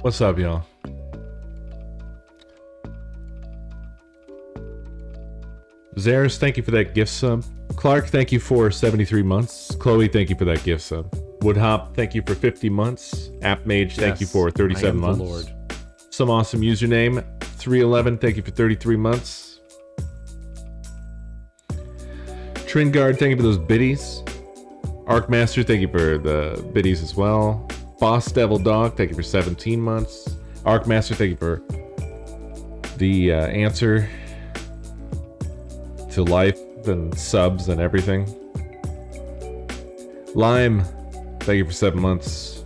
What's up, y'all? Zaris, thank you for that gift sub. Clark, thank you for 73 months. Chloe, thank you for that gift sub. Woodhop, thank you for 50 months. AppMage, thank you for 37 months. The Lord. Some awesome username. 311, thank you for 33 months. Tringard, thank you for those biddies. Arcmaster, thank you for the biddies as well. Boss Devil Dog, thank you for 17 months. Arcmaster, thank you for the answer to life and subs and everything. Lime, thank you for 7 months.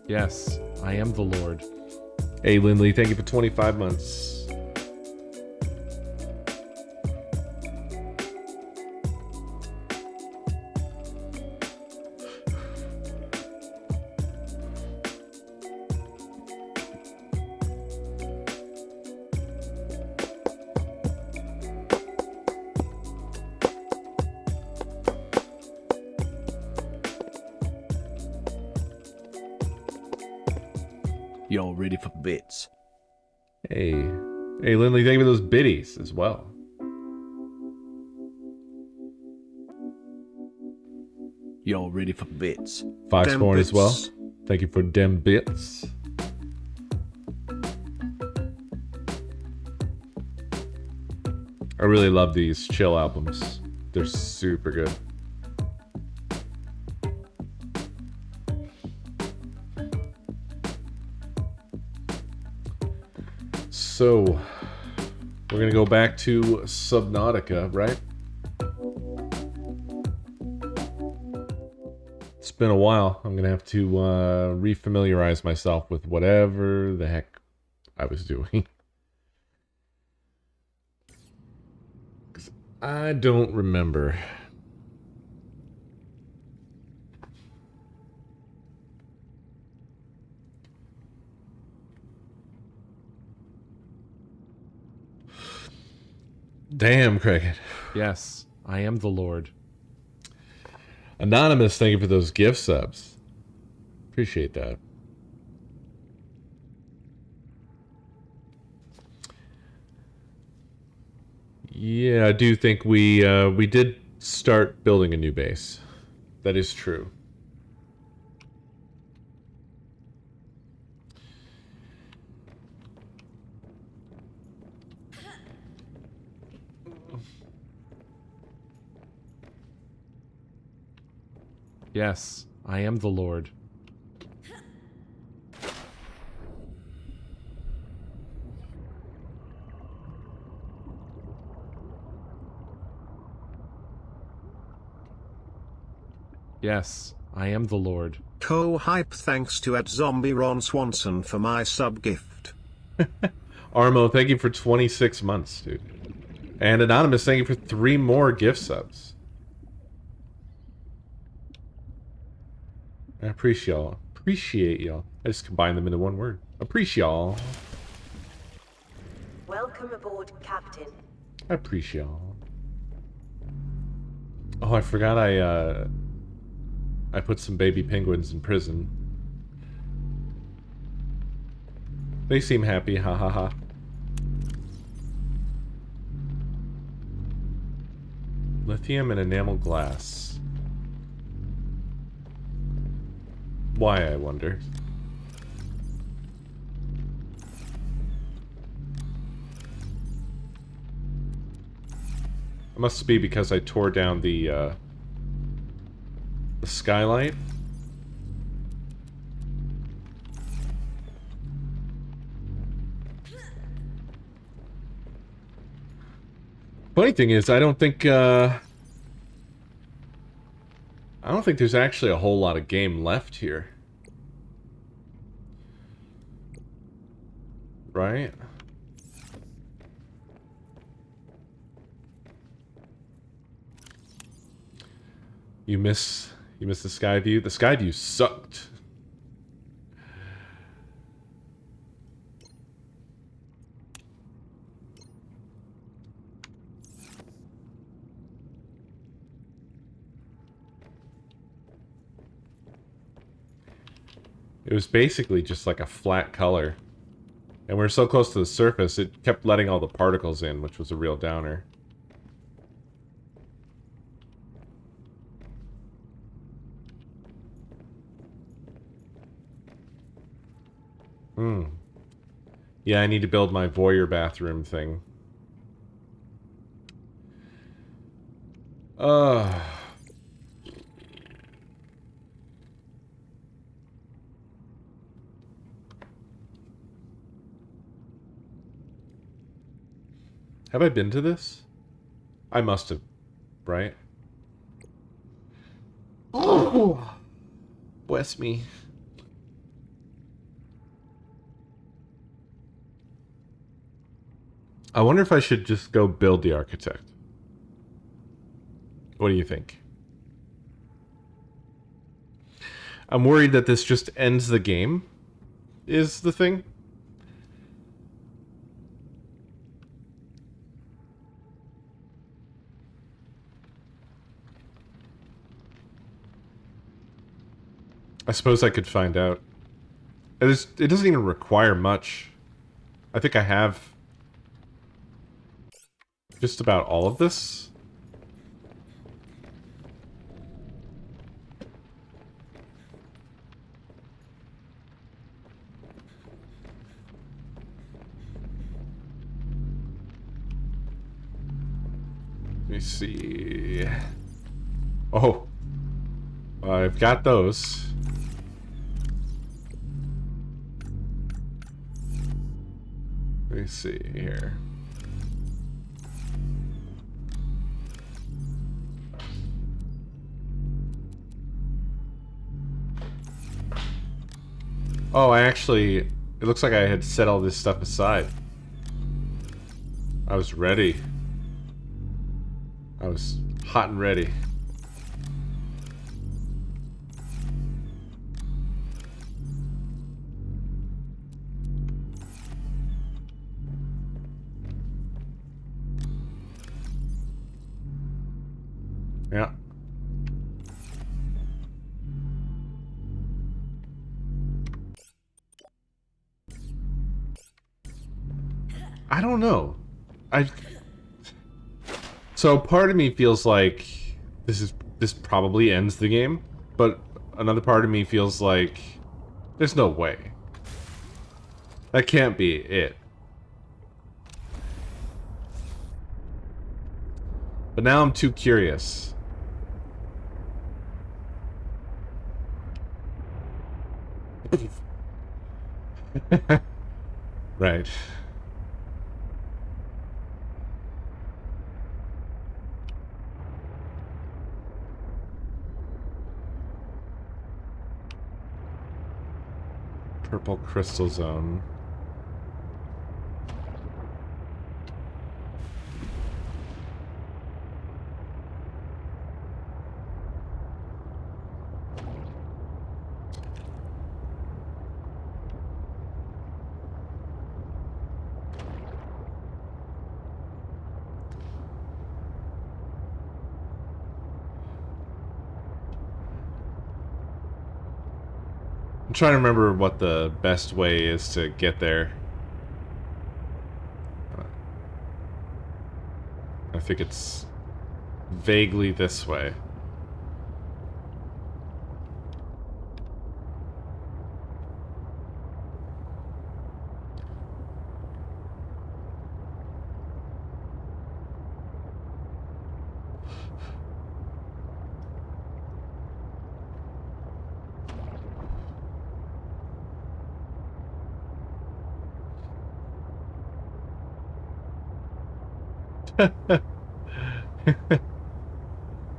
Yes, I am the Lord. Hey, Lindley, thank you for 25 months. You're ready for bits. Hey, Lindley, thank you for those biddies as well. You're ready for bits. Foxborn as well. Thank you for dem bits. I really love these chill albums. They're super good. So, we're gonna go back to Subnautica, right? It's been a while. I'm gonna have to refamiliarize myself with whatever the heck I was doing. 'Cause I don't remember. Damn, Cricket. Yes, I am the Lord. Anonymous, thank you for those gift subs. Appreciate that. Yeah, I do think we did start building a new base. That is true. Yes, I am the Lord. Yes, I am the Lord. Co-hype thanks to @ZombieRonSwanson for my sub-gift. Armo, thank you for 26 months, dude. And Anonymous, thank you for 3 more gift subs. I appreciate y'all. Appreciate y'all. I just combined them into one word. Appreciate y'all. Welcome aboard, Captain. I appreciate y'all. Oh, I forgot I put some baby penguins in prison. They seem happy, ha ha ha. Lithium and enamel glass. Why, I wonder. It must be because I tore down the skylight. Funny thing is, I don't think there's actually a whole lot of game left here. Right? You miss the sky view? The sky view sucked. It was basically just like a flat color. And we were so close to the surface, it kept letting all the particles in, which was a real downer. Yeah, I need to build my voyeur bathroom thing. Have I been to this? I must have, right? Oh, bless me. I wonder if I should just go build the architect. What do you think? I'm worried that this just ends the game, is the thing. I suppose I could find out. It doesn't even require much. I think I have just about all of this. Let me see. Oh, I've got those. Let me see here. Oh, it looks like I had set all this stuff aside. I was ready. I was hot and ready. Yeah. I don't know. So part of me feels like this probably ends the game, but another part of me feels like there's no way. That can't be it. But now I'm too curious. Right. Purple crystal zone. I'm trying to remember what the best way is to get there. I think it's vaguely this way.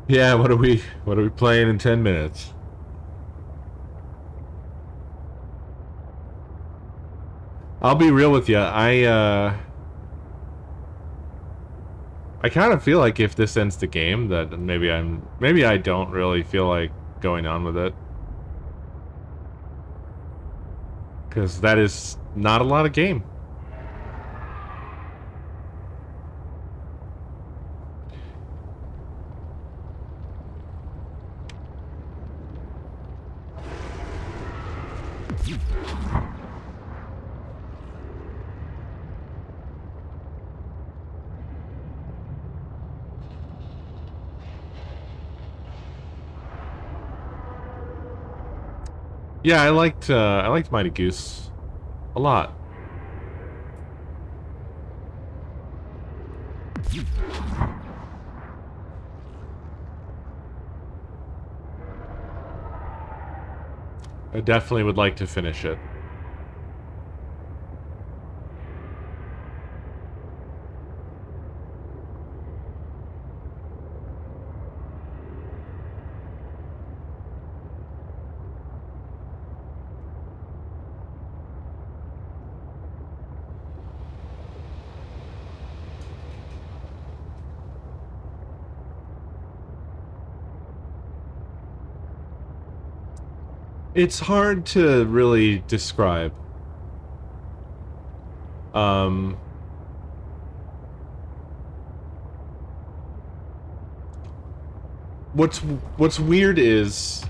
Yeah, what are we playing in 10 minutes? I'll be real with you. I kind of feel like if this ends the game that maybe I don't really feel like going on with it. Cuz that is not a lot of game. Yeah, I liked Mighty Goose a lot. I definitely would like to finish it. It's hard to really describe. What's weird is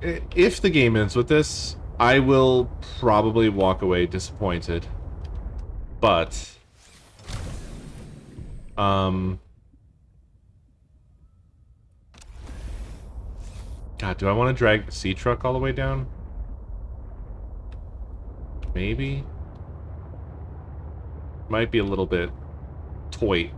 if the game ends with this, I will probably walk away disappointed. But God, do I want to drag the sea truck all the way down? Maybe. Might be a little bit toy.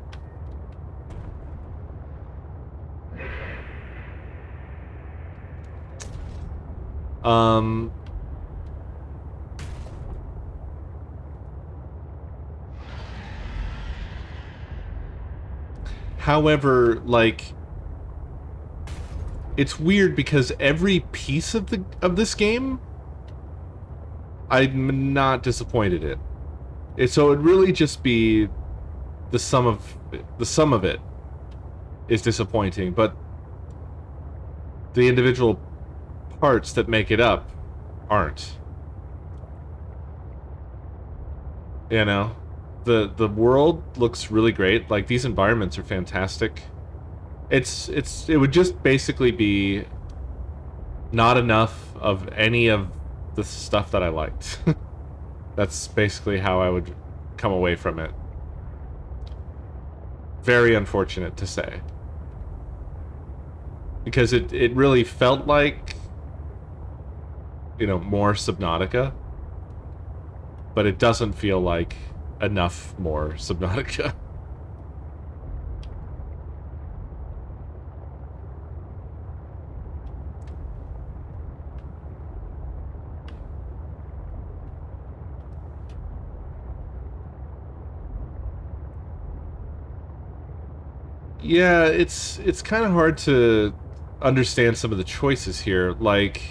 However, like, it's weird because every piece of this game, I'm not disappointed in. So it'd really just be the sum of it is disappointing, but the individual parts that make it up aren't. You know, the world looks really great. Like, these environments are fantastic. It would just basically be not enough of any of the stuff that I liked. That's basically how I would come away from it. Very unfortunate to say. Because it really felt like, you know, more Subnautica. But it doesn't feel like enough more Subnautica. Yeah, it's kind of hard to understand some of the choices here. Like,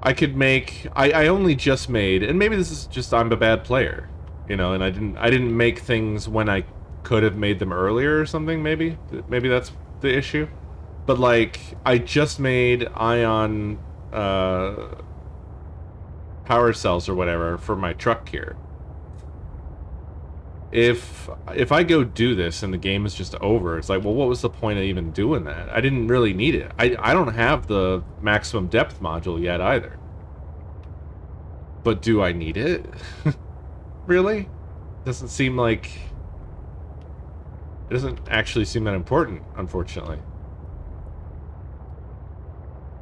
I could make... I only just made... And maybe this is just I'm a bad player. You know, and I didn't make things when I could have made them earlier or something, maybe? Maybe that's the issue. But, like, I just made ion... power cells or whatever for my truck here. If I go do this and the game is just over, it's like, well, what was the point of even doing that? I didn't really need it. I don't have the maximum depth module yet either. But do I need it? Really? Doesn't seem like... It doesn't actually seem that important, unfortunately.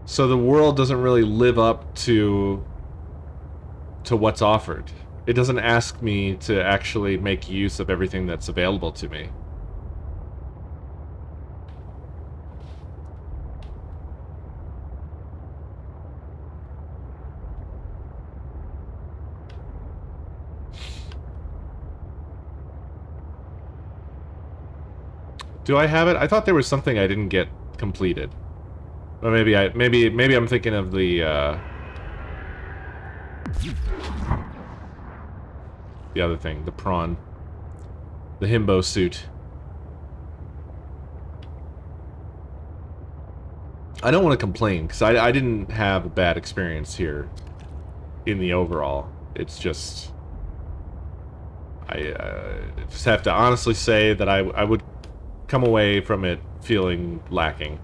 So the world doesn't really live up to what's offered. It doesn't ask me to actually make use of everything that's available to me. Do I have it? I thought there was something I didn't get completed. Or maybe I'm thinking of the other thing, the prawn. The himbo suit. I don't want to complain, because I didn't have a bad experience here in the overall. It's just... I just have to honestly say that I would come away from it feeling lacking.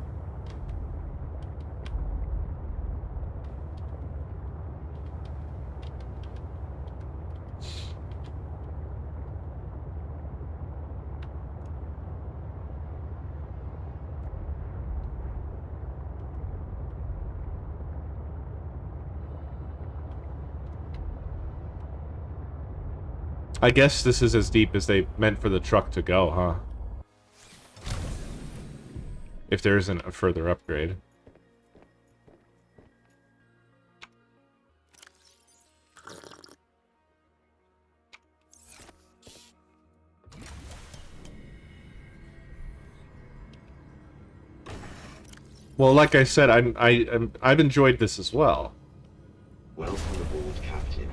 I guess this is as deep as they meant for the truck to go, huh? If there isn't a further upgrade. Well, like I said, I've enjoyed this as well. Welcome aboard, Captain.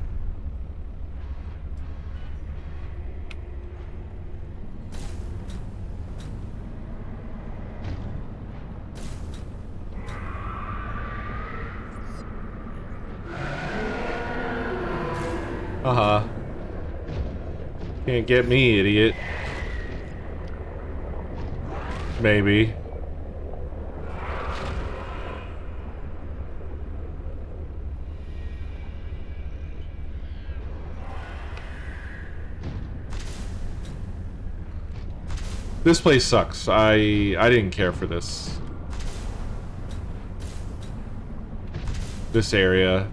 Uh-huh. Can't get me, idiot. Maybe. This place sucks. I didn't care for this. This area.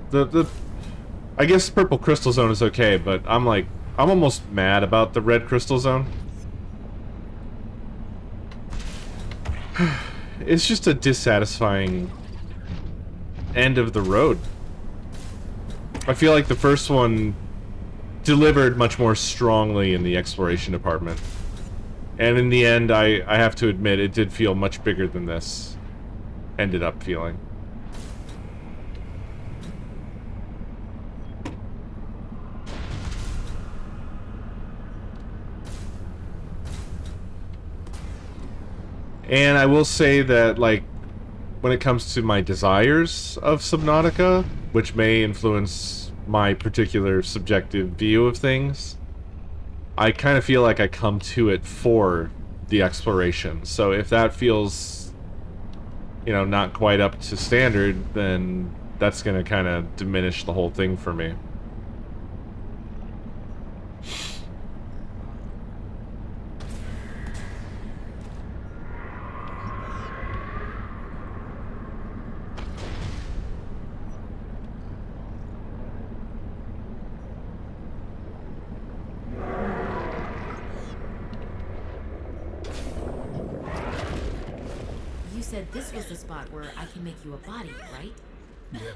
I guess purple crystal zone is okay, but I'm almost mad about the red crystal zone. It's just a dissatisfying end of the road. I feel like the first one delivered much more strongly in the exploration department. And in the end, I have to admit, it did feel much bigger than this ended up feeling. And I will say that, like, when it comes to my desires of Subnautica, which may influence my particular subjective view of things, I kind of feel like I come to it for the exploration. So if that feels, you know, not quite up to standard, then that's going to kind of diminish the whole thing for me. You said this was the spot where I can make you a body, right? Yes.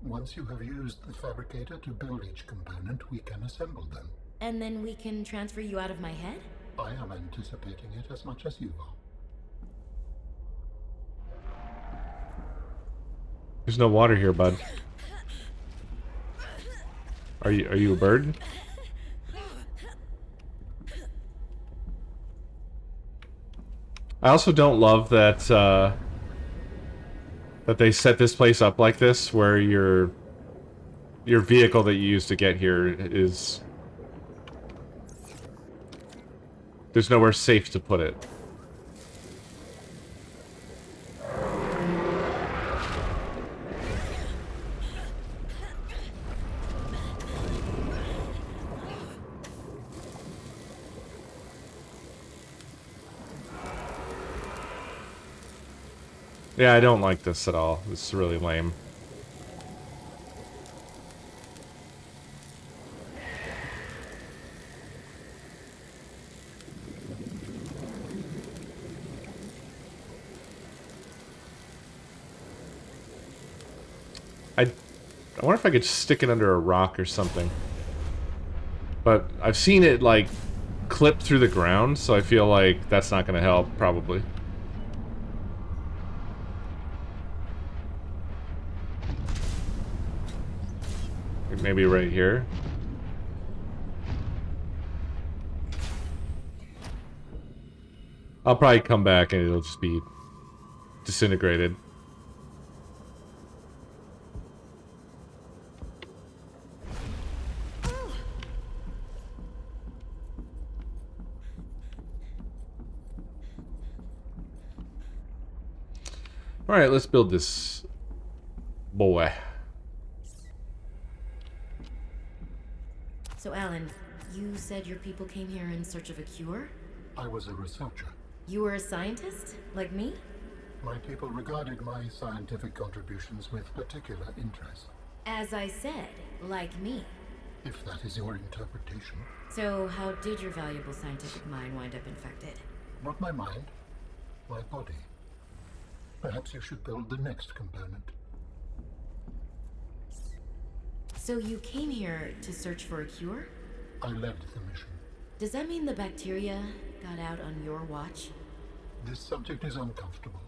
Once you have used the fabricator to build each component, we can assemble them. And then we can transfer you out of my head? I am anticipating it as much as you are. There's no water here, bud. Are you a bird? I also don't love that that they set this place up like this, where your vehicle that you use to get here is... There's nowhere safe to put it. Yeah, I don't like this at all. This is really lame. I wonder if I could stick it under a rock or something. But I've seen it, like, clip through the ground, so I feel like that's not going to help, probably. Maybe right here. I'll probably come back and it'll just be disintegrated. Alright, let's build this boy. So, Alan, you said your people came here in search of a cure? I was a researcher. You were a scientist? Like me? My people regarded my scientific contributions with particular interest, As I said, like me. if that is your interpretation. So, how did your valuable scientific mind wind up infected? Not my mind, my body. Perhaps you should build the next component. So you came here to search for a cure? I led the mission. Does that mean the bacteria got out on your watch? This subject is uncomfortable.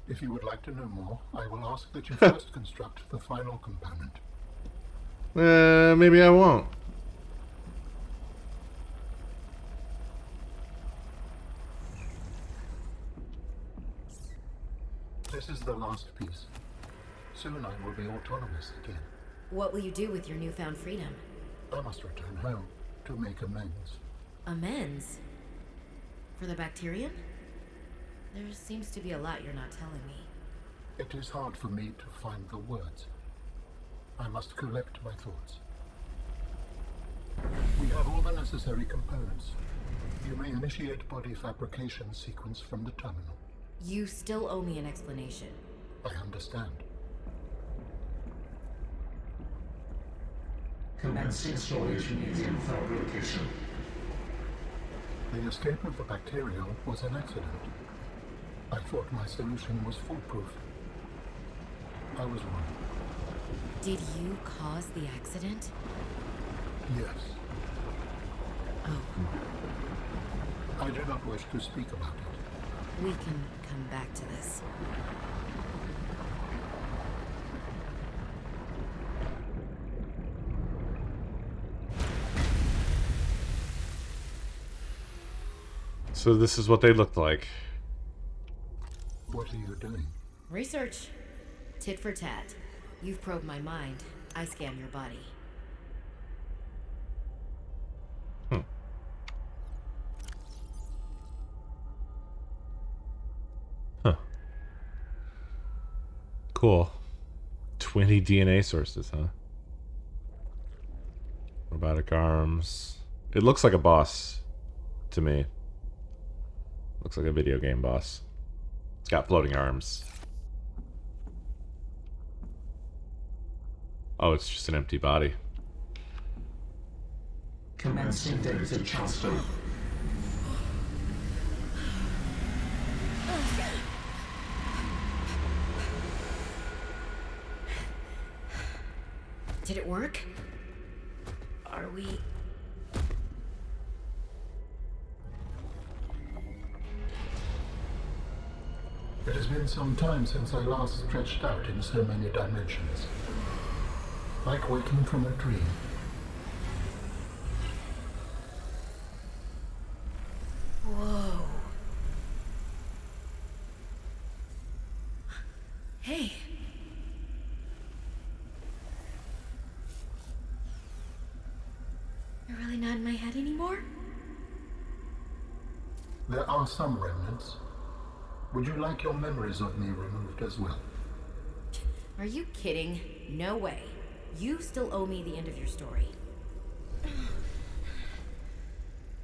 If you would like to know more, I will ask that you first construct the final component. Maybe I won't. This is the last piece. Soon I will be autonomous again. What will you do with your newfound freedom? I must return home to make amends. Amends? For the bacterium? There seems to be a lot you're not telling me. It is hard for me to find the words. I must collect my thoughts. We have all the necessary components. You may initiate body fabrication sequence from the terminal. You still owe me an explanation. I understand. Commencing storage medium fabrication. The escape of the bacteria was an accident. I thought my solution was foolproof. I was wrong. Did you cause the accident? Yes. Oh, I do not wish to speak about it. we can come back to this. So this is what they looked like. What are you doing? Research. Tit for tat. You've probed my mind. I scan your body. Huh. Cool. 20 DNA sources, huh? Robotic arms. It looks like a boss to me. Looks like a video game boss. It's got floating arms. Oh, it's just an empty body. Commencing data transfer. Did it work? Are we... It has been some time since I last stretched out in so many dimensions. Like waking from a dream. Whoa. Hey. You're really not in my head anymore? There are some remnants. Would you like your memories of me removed as well? Are you kidding? No way. You still owe me the end of your story.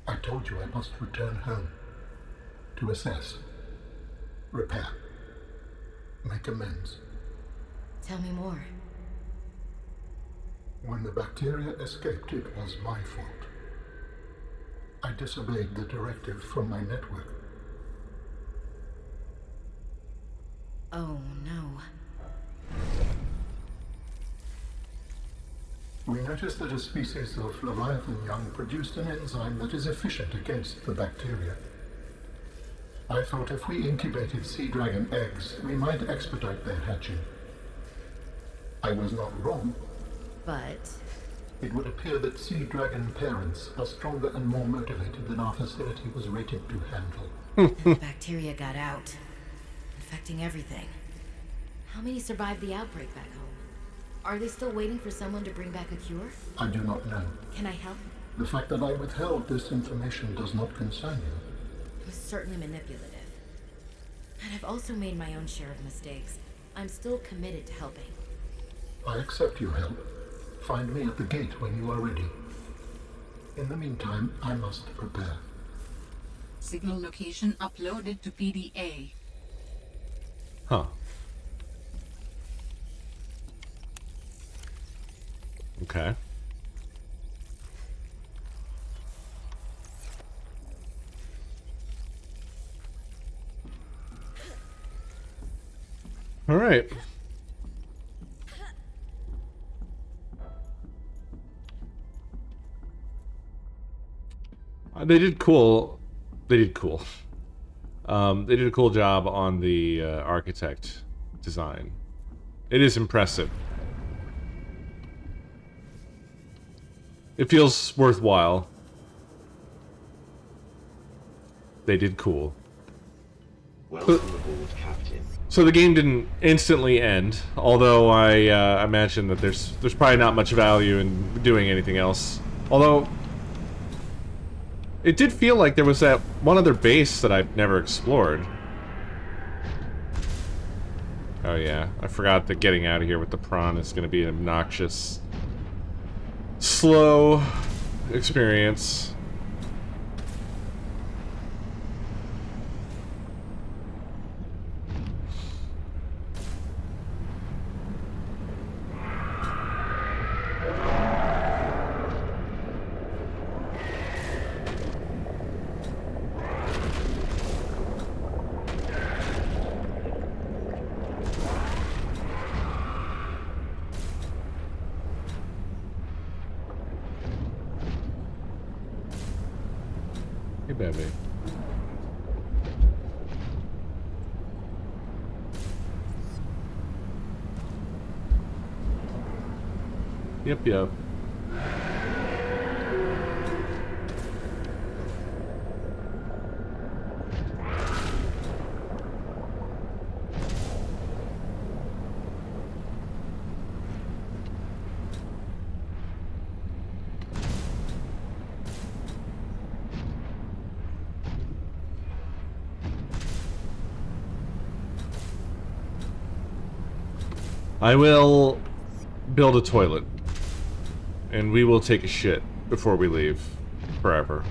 I told you I must return home. To assess. Repair. Make amends. Tell me more. When the bacteria escaped, it was my fault. I disobeyed the directive from my network. Oh no. We noticed that a species of Leviathan young produced an enzyme that is efficient against the bacteria. I thought if we incubated sea dragon eggs, we might expedite their hatching. I was not wrong. But... It would appear that sea dragon parents are stronger and more motivated than our facility was rated to handle. and the bacteria got out, infecting everything. How many survived the outbreak back home? Are they still waiting for someone to bring back a cure? I do not know. Can I help? The fact that I withheld this information does not concern you. It was certainly manipulative. And I've also made my own share of mistakes. I'm still committed to helping. I accept your help. Find me at the gate when you are ready. In the meantime, I must prepare. Signal location uploaded to PDA. Huh. Okay. All right. They did cool. They did cool. They did a cool job on the architect design. It is impressive. It feels worthwhile. They did cool. Welcome aboard, Captain. So the game didn't instantly end, although I imagine that there's probably not much value in doing anything else. Although it did feel like there was that one other base that I've never explored. Oh yeah, I forgot that getting out of here with the prawn is going to be an obnoxious, slow experience. Hey, baby. Yep, yep. I will build a toilet, and we will take a shit before we leave, forever.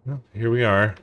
Well, here we are.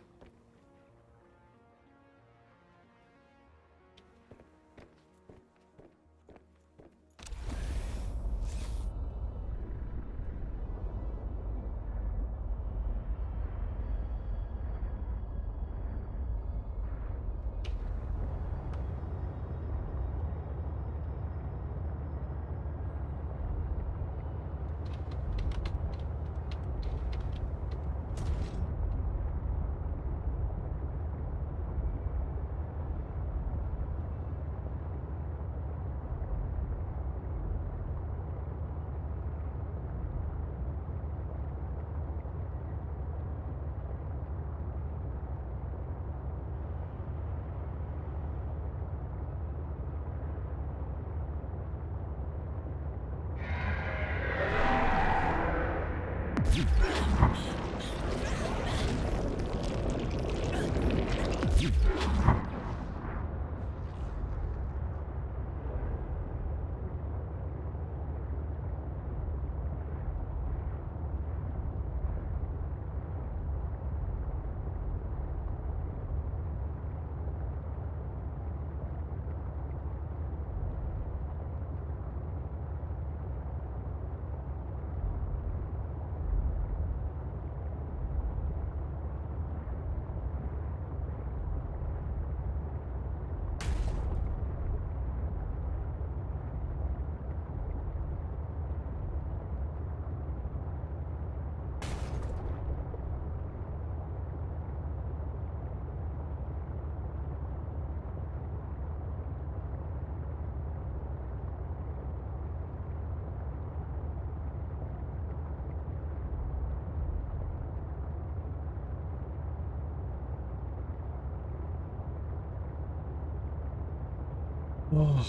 Oh.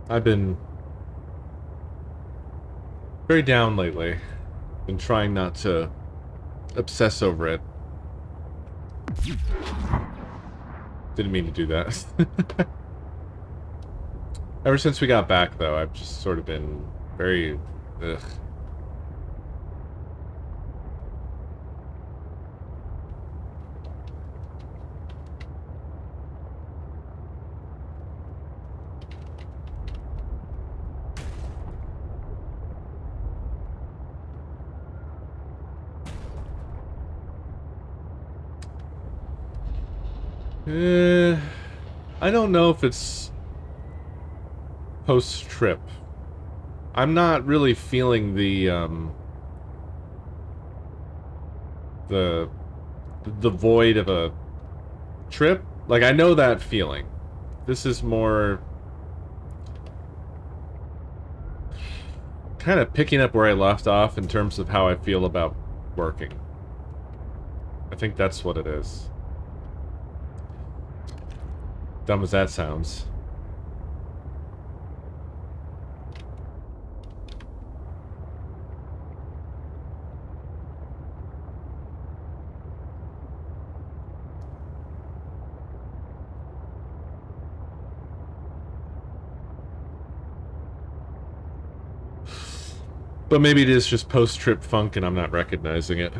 I've been very down lately. Been trying not to obsess over it. Didn't mean to do that. Ever since we got back, though, I've just sort of been very... ugh. I don't know if it's post-trip. I'm not really feeling the void of a trip. Like, I know that feeling. This is more kind of picking up where I left off in terms of how I feel about working. I think that's what it is. Dumb as that sounds. But maybe it is just post-trip funk and I'm not recognizing it.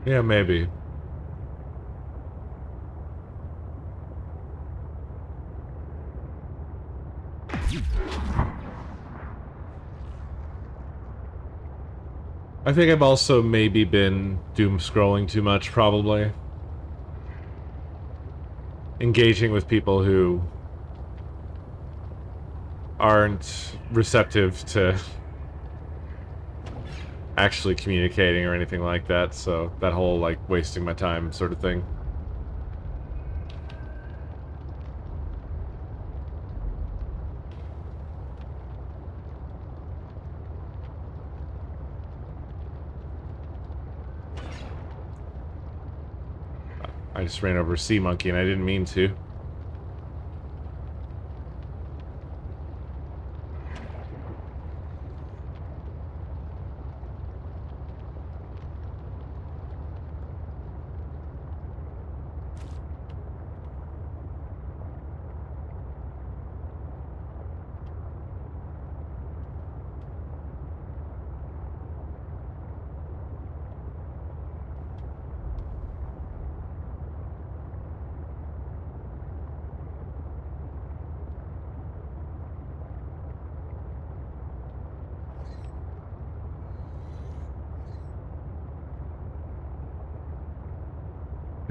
Yeah, maybe. I think I've also maybe been doom scrolling too much, probably. Engaging with people who aren't receptive to actually communicating or anything like that, so that whole, like, wasting my time sort of thing. I just ran over a sea monkey and I didn't mean to.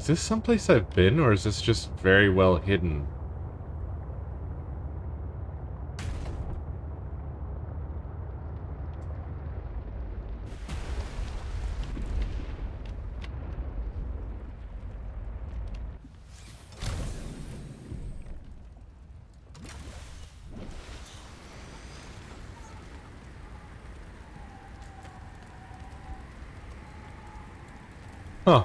Is this someplace I've been, or is this just very well hidden? Huh.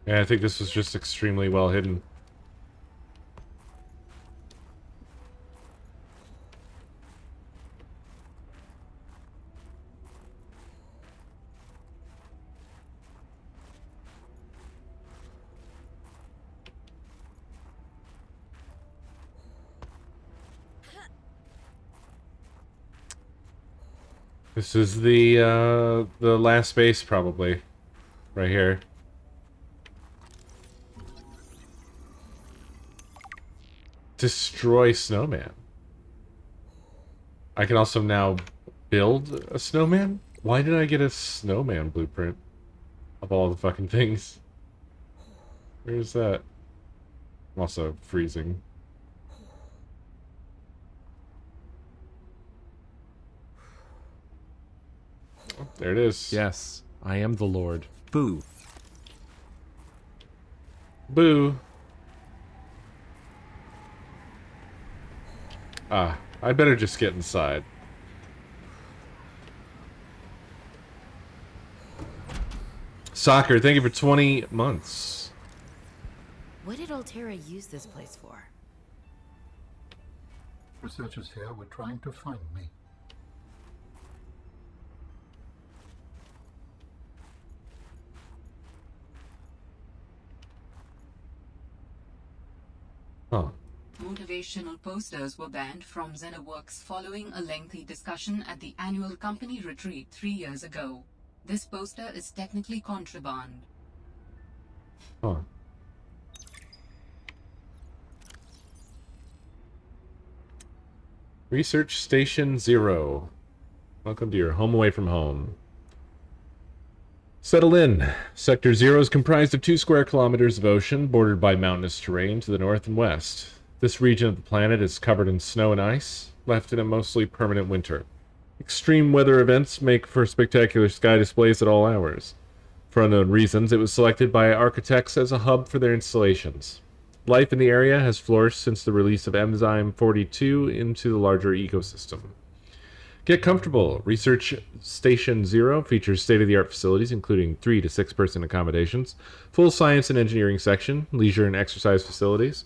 Yeah, I think this was just extremely well hidden. This is the last base, probably. Right here. Destroy snowman. I can also now build a snowman? Why did I get a snowman blueprint? Of all the fucking things. Where's that? I'm also freezing. Oh, there it is. Yes, I am the Lord. Boo. Boo. Ah, I better just get inside. Soccer, thank you for 20 months. What did Altera use this place for? Researchers here were trying to find me. Huh. Motivational posters were banned from Xenoworks following a lengthy discussion at the annual company retreat 3 years ago. This poster is technically contraband. Huh. Research Station 0. Welcome to your home away from home. Settle in. Sector 0 is comprised of 2 square kilometers of ocean, bordered by mountainous terrain to the north and west. This region of the planet is covered in snow and ice, left in a mostly permanent winter. Extreme weather events make for spectacular sky displays at all hours. For unknown reasons, it was selected by architects as a hub for their installations. Life in the area has flourished since the release of Enzyme 42 into the larger ecosystem. Get comfortable. Research Station 0 features state-of-the-art facilities, including 3 to 6 person accommodations, full science and engineering section, leisure and exercise facilities,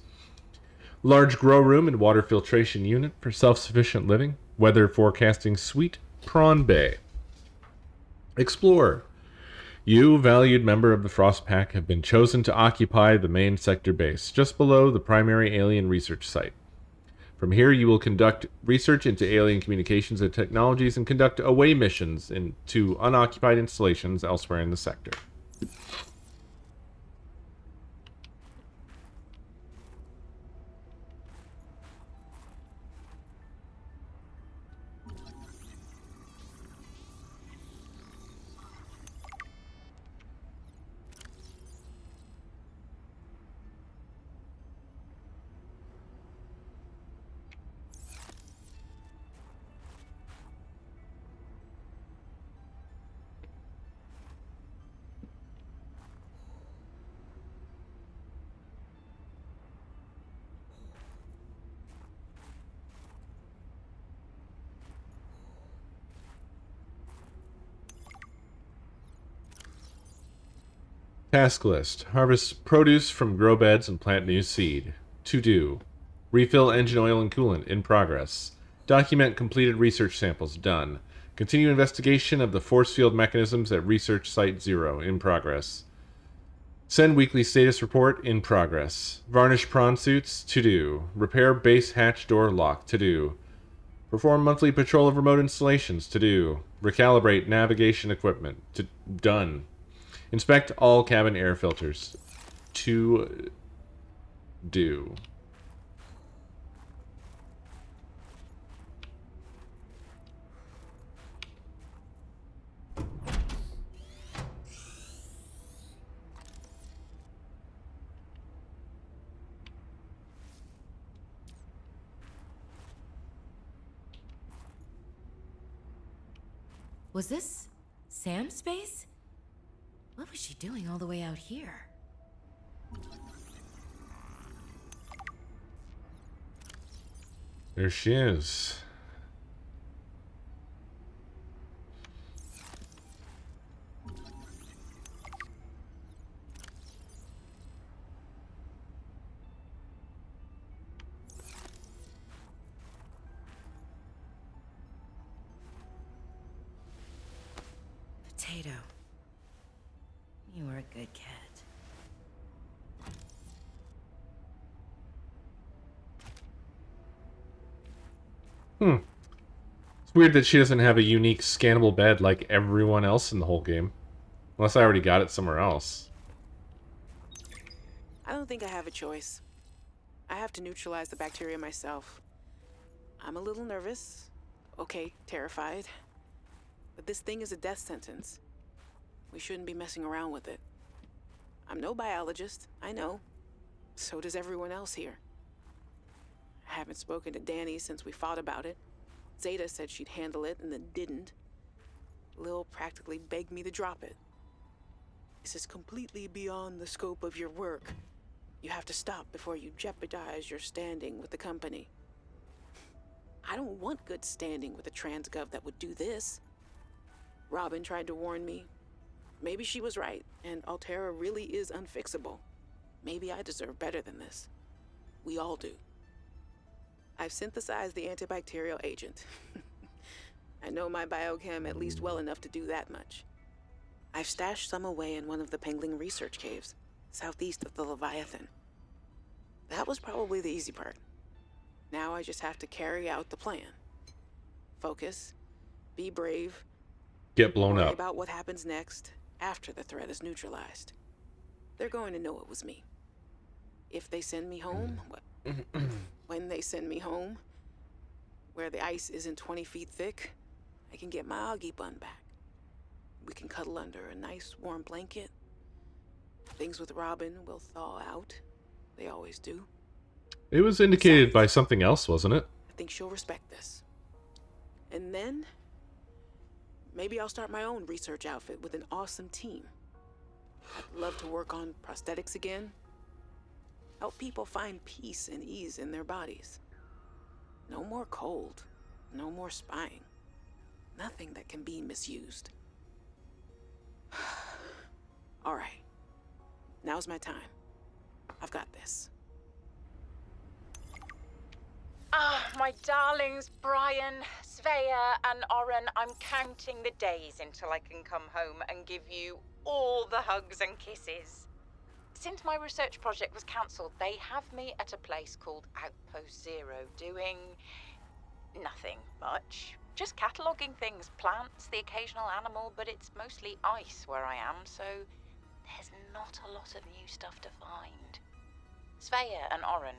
large grow room and water filtration unit for self-sufficient living, weather forecasting suite, prawn bay. Explore. You, valued member of the Frost Pack, have been chosen to occupy the main sector base, just below the primary alien research site. From here, you will conduct research into alien communications and technologies and conduct away missions into unoccupied installations elsewhere in the sector. Task list. Harvest produce from grow beds and plant new seed. To do. Refill engine oil and coolant. In progress. Document completed research samples. Done. Continue investigation of the force field mechanisms at Research Site 0. In progress. Send weekly status report. In progress. Varnish prawn suits. To do. Repair base hatch door lock. To do. Perform monthly patrol of remote installations. To do. Recalibrate navigation equipment. Done. Inspect all cabin air filters. To do. Was this Sam's space? What was she doing all the way out here? There she is. Potato. You were a good cat. It's weird that she doesn't have a unique scannable bed like everyone else in the whole game. Unless I already got it somewhere else. I don't think I have a choice. I have to neutralize the bacteria myself. I'm a little nervous. Okay, terrified. But this thing is a death sentence. We shouldn't be messing around with it. I'm no biologist, I know. So does everyone else here. I haven't spoken to Danny since we fought about it. Zeta said she'd handle it and then didn't. Lil practically begged me to drop it. This is completely beyond the scope of your work. You have to stop before you jeopardize your standing with the company. I don't want good standing with a transgov that would do this. Robin tried to warn me. Maybe she was right, and Altera really is unfixable. Maybe I deserve better than this. We all do. I've synthesized the antibacterial agent. I know my biochem at least well enough to do that much. I've stashed some away in one of the Pengling research caves, southeast of the Leviathan. That was probably the easy part. Now I just have to carry out the plan. Focus, be brave, Get blown worry up. about what happens next after the threat is neutralized. They're going to know it was me. If they send me home, when they send me home, where the ice isn't 20 feet thick, I can get my Augie bun back. We can cuddle under a nice warm blanket. Things with Robin will thaw out. They always do. It was indicated by something else, wasn't it? I think she'll respect this. And then, maybe I'll start my own research outfit with an awesome team. I'd love to work on prosthetics again. Help people find peace and ease in their bodies. No more cold. No more spying. Nothing that can be misused. All right. Now's my time. I've got this. Ah, my darlings, Brian, Svea, and Oren, I'm counting the days until I can come home and give you all the hugs and kisses. Since my research project was cancelled, they have me at a place called Outpost Zero, doing nothing much. Just cataloguing things, plants, the occasional animal, but it's mostly ice where I am, so there's not a lot of new stuff to find. Svea and Oren,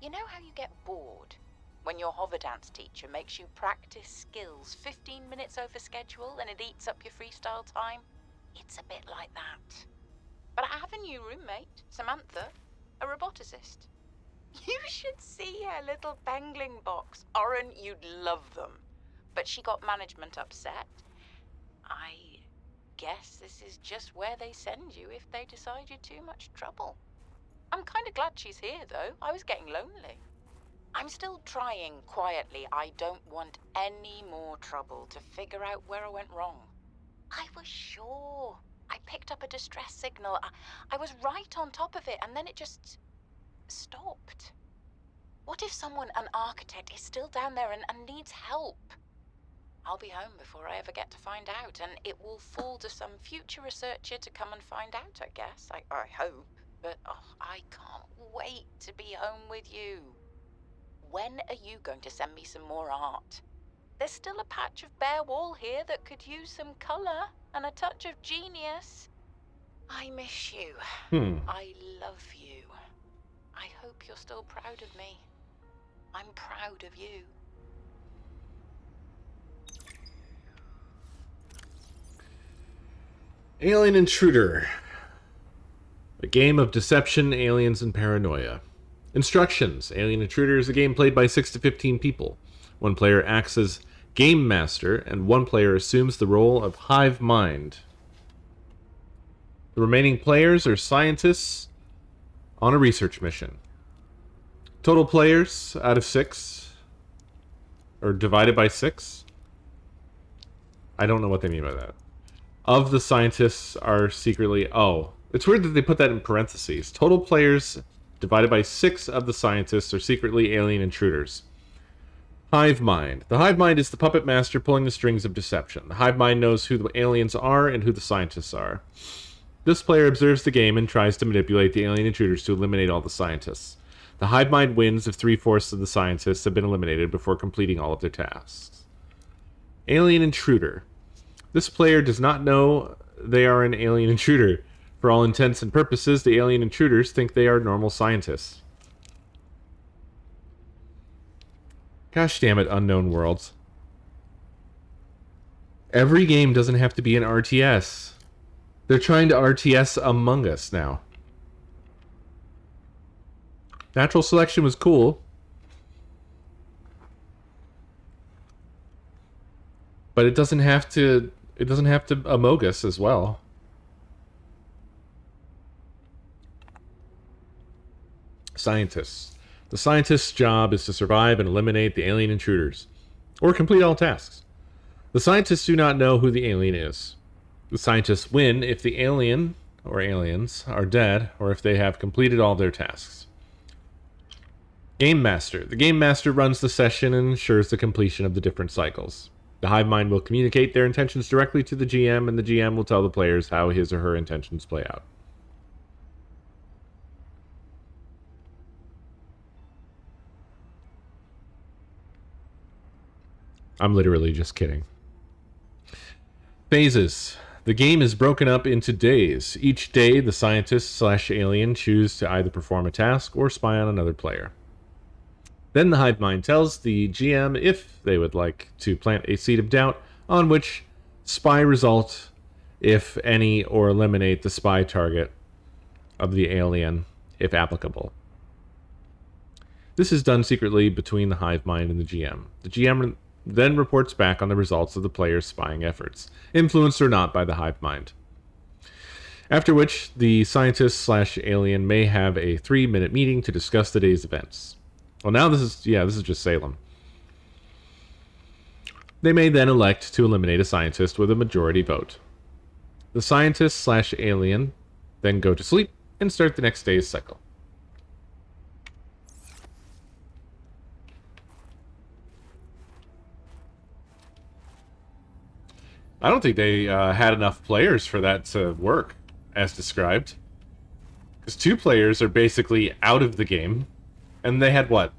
you know how you get bored when your hover dance teacher makes you practice skills 15 minutes over schedule and it eats up your freestyle time? It's a bit like that. But I have a new roommate, Samantha, a roboticist. You should see her little Pengling box. Oren, you'd love them. But she got management upset. I guess this is just where they send you if they decide you're too much trouble. I'm kind of glad she's here, though. I was getting lonely. I'm still trying quietly. I don't want any more trouble to figure out where I went wrong. I was sure. I picked up a distress signal. I was right on top of it, and then it just stopped. What if someone, an architect, is still down there and needs help? I'll be home before I ever get to find out, and it will fall to some future researcher to come and find out, I guess. I hope. But I can't wait to be home with you. When are you going to send me some more art? There's still a patch of bare wall here that could use some colour and a touch of genius. I miss you. I love you. I hope you're still proud of me. I'm proud of you. Alien Intruder. A game of deception, aliens, and paranoia. Instructions. Alien Intruder is a game played by 6 to 15 people. One player acts as game master, and one player assumes the role of hive mind. The remaining players are scientists on a research mission. Total players out of 6, or divided by 6? I don't know what they mean by that. Of the scientists are secretly... Oh, it's weird that they put that in parentheses. Total players divided by 6 of the scientists are secretly alien intruders. Hive mind. The hive mind is the puppet master pulling the strings of deception. The hive mind knows who the aliens are and who the scientists are. This player observes the game and tries to manipulate the alien intruders to eliminate all the scientists. The hive mind wins if 3/4 of the scientists have been eliminated before completing all of their tasks. Alien intruder. This player does not know they are an alien intruder. For all intents and purposes, the alien intruders think they are normal scientists. Gosh damn it, Unknown Worlds. Every game doesn't have to be an RTS. They're trying to RTS Among Us now. Natural selection was cool. But it doesn't have to Among Us as well. Scientists. The scientist's job is to survive and eliminate the alien intruders, or complete all tasks. The scientists do not know who the alien is. The scientists win if the alien, or aliens, are dead, or if they have completed all their tasks. Game Master. The Game Master runs the session and ensures the completion of the different cycles. The hive mind will communicate their intentions directly to the GM, and the GM will tell the players how his or her intentions play out. I'm literally just kidding. Phases. The game is broken up into days. Each day, the scientist/alien choose to either perform a task or spy on another player. Then the hive mind tells the GM if they would like to plant a seed of doubt on which spy result, if any, or eliminate the spy target of the alien, if applicable. This is done secretly between the hive mind and the GM. The GM then reports back on the results of the player's spying efforts, influenced or not by the hive mind. After which, the scientist/alien may have a 3-minute meeting to discuss the day's events. Well, now this is just Salem. They may then elect to eliminate a scientist with a majority vote. The scientist/alien then go to sleep and start the next day's cycle. I don't think they had enough players for that to work, as described. Because 2 players are basically out of the game. And they had, what?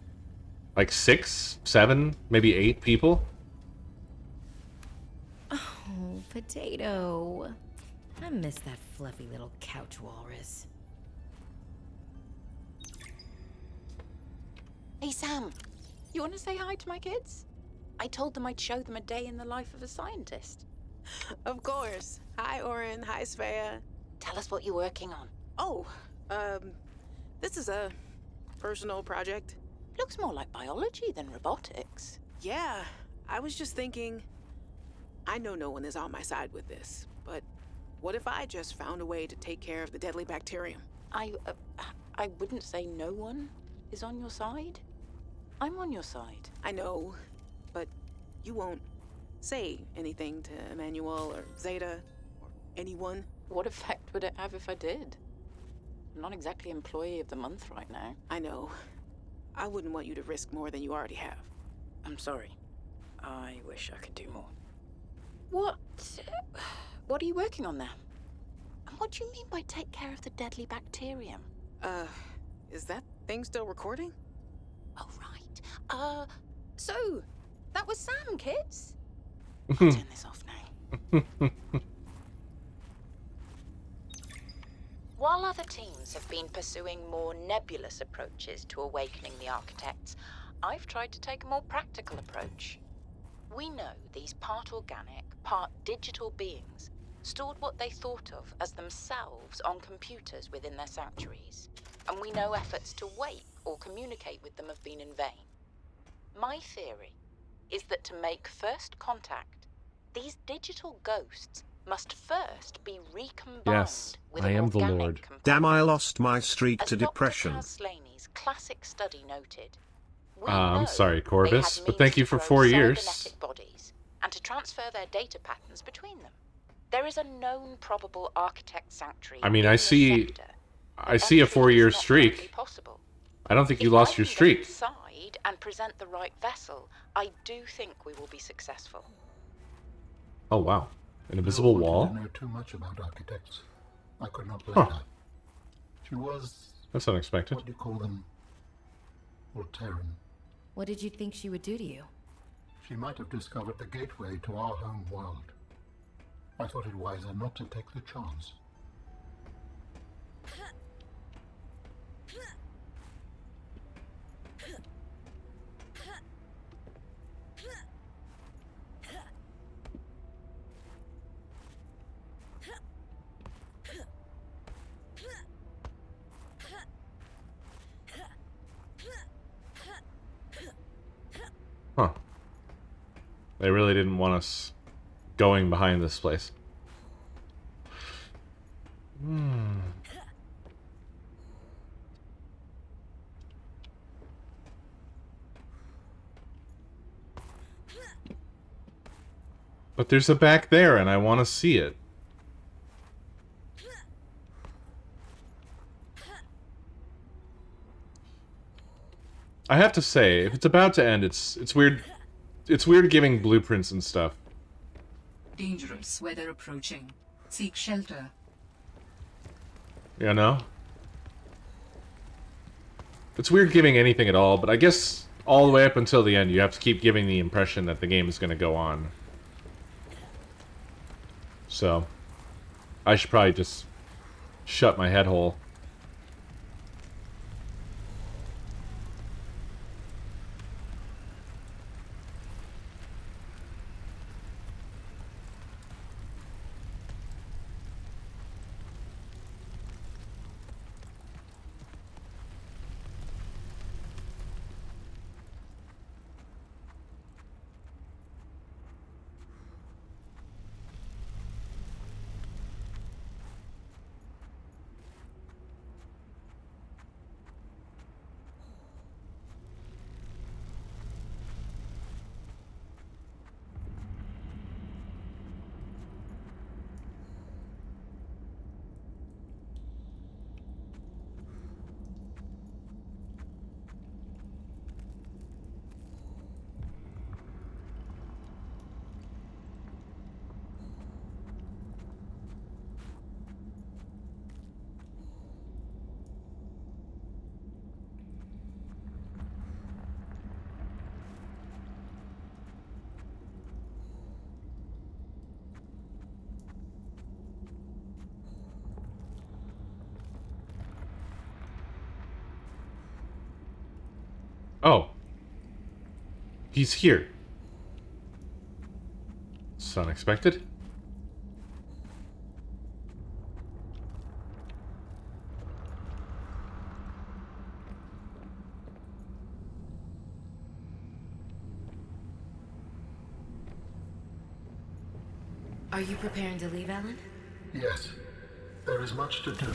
Like 6, 7, maybe 8 people? Oh, Potato. I miss that fluffy little couch walrus. Hey, Sam. You want to say hi to my kids? I told them I'd show them a day in the life of a scientist. Of course. Hi, Oren. Hi, Svea. Tell us what you're working on. Oh, this is a personal project. Looks more like biology than robotics. Yeah, I was just thinking, I know no one is on my side with this, but what if I just found a way to take care of the deadly bacterium? I wouldn't say no one is on your side. I'm on your side. I know, but you won't say anything to Emmanuel or Zeta or anyone. What effect would it have if I did? I'm not exactly employee of the month right now. I know. I wouldn't want you to risk more than you already have. I'm sorry. I wish I could do more. What are you working on there? And what do you mean by take care of the deadly bacterium? Is that thing still recording? Oh, right. So, That was Sam, kids. I'll turn this off now. While other teams have been pursuing more nebulous approaches to awakening the architects, I've tried to take a more practical approach. We know these part organic, part digital beings stored what they thought of as themselves on computers within their sanctuaries, and we know efforts to wake or communicate with them have been in vain. My theory is that to make first contact, these digital ghosts must first be recombined Yes, with I an am the organic Lord. component. Damn, I lost my streak As to depression. Dr. Slaney's classic study noted, we I'm know sorry, they had Corvus, but means thank you to for grow 4 years. cybernetic bodies and to transfer their data patterns between them. There is a known probable architect sanctuary I mean, in I this see sector, I but see a entry 4-year is not currently streak. possible. I don't think you If lost I your can get streak. inside and present the right vessel, I do think we will be successful. Oh wow. An Bill invisible wanted wall? to know too much about architects. I could not let Huh. her. She was... That's unexpected. What do you call them? Voltairean. What did you think she would do to you? She might have discovered the gateway to our home world. I thought it wiser not to take the chance. Huh. They really didn't want us going behind this place. But there's a back there, and I want to see it. I have to say, if it's about to end, it's weird. It's weird giving blueprints and stuff. Dangerous weather approaching. Seek shelter. You know? It's weird giving anything at all, but I guess all the way up until the end, you have to keep giving the impression that the game is going to go on. So, I should probably just shut my head hole. Oh. He's here. It's unexpected. Are you preparing to leave, Alan? Yes. There is much to do.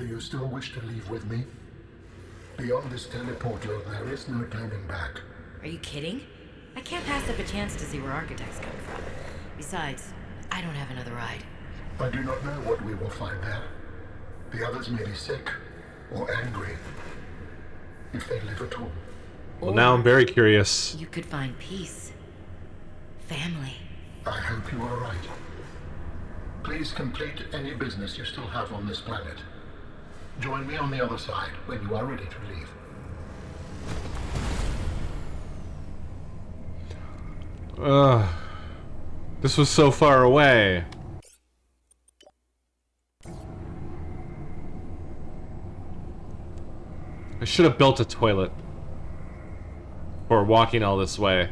Do you still wish to leave with me? Beyond this teleporter, there is no turning back. Are you kidding? I can't pass up a chance to see where architects come from. Besides, I don't have another ride. I do not know what we will find there. The others may be sick or angry, if they live at all. Well, now I'm very curious. You could find peace. Family. I hope you are right. Please complete any business you still have on this planet. Join me on the other side when you are ready to leave. This was so far away. I should have built a toilet for walking all this way.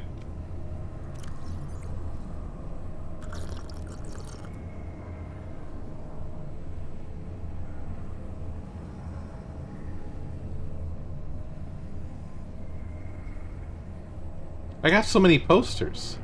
I got so many posters.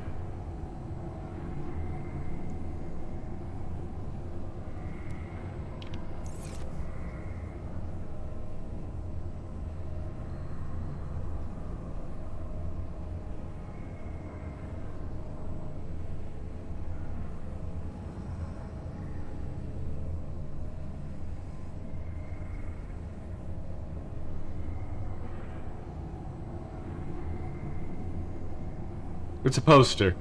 It's a poster.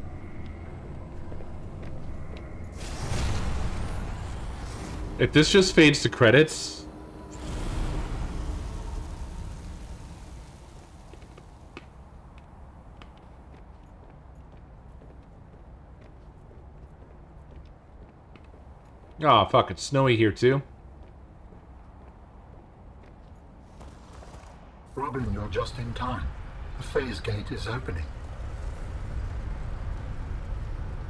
If this just fades to credits... Aw, fuck, it's snowy here too. Robin, you're just in time. The phase gate is opening.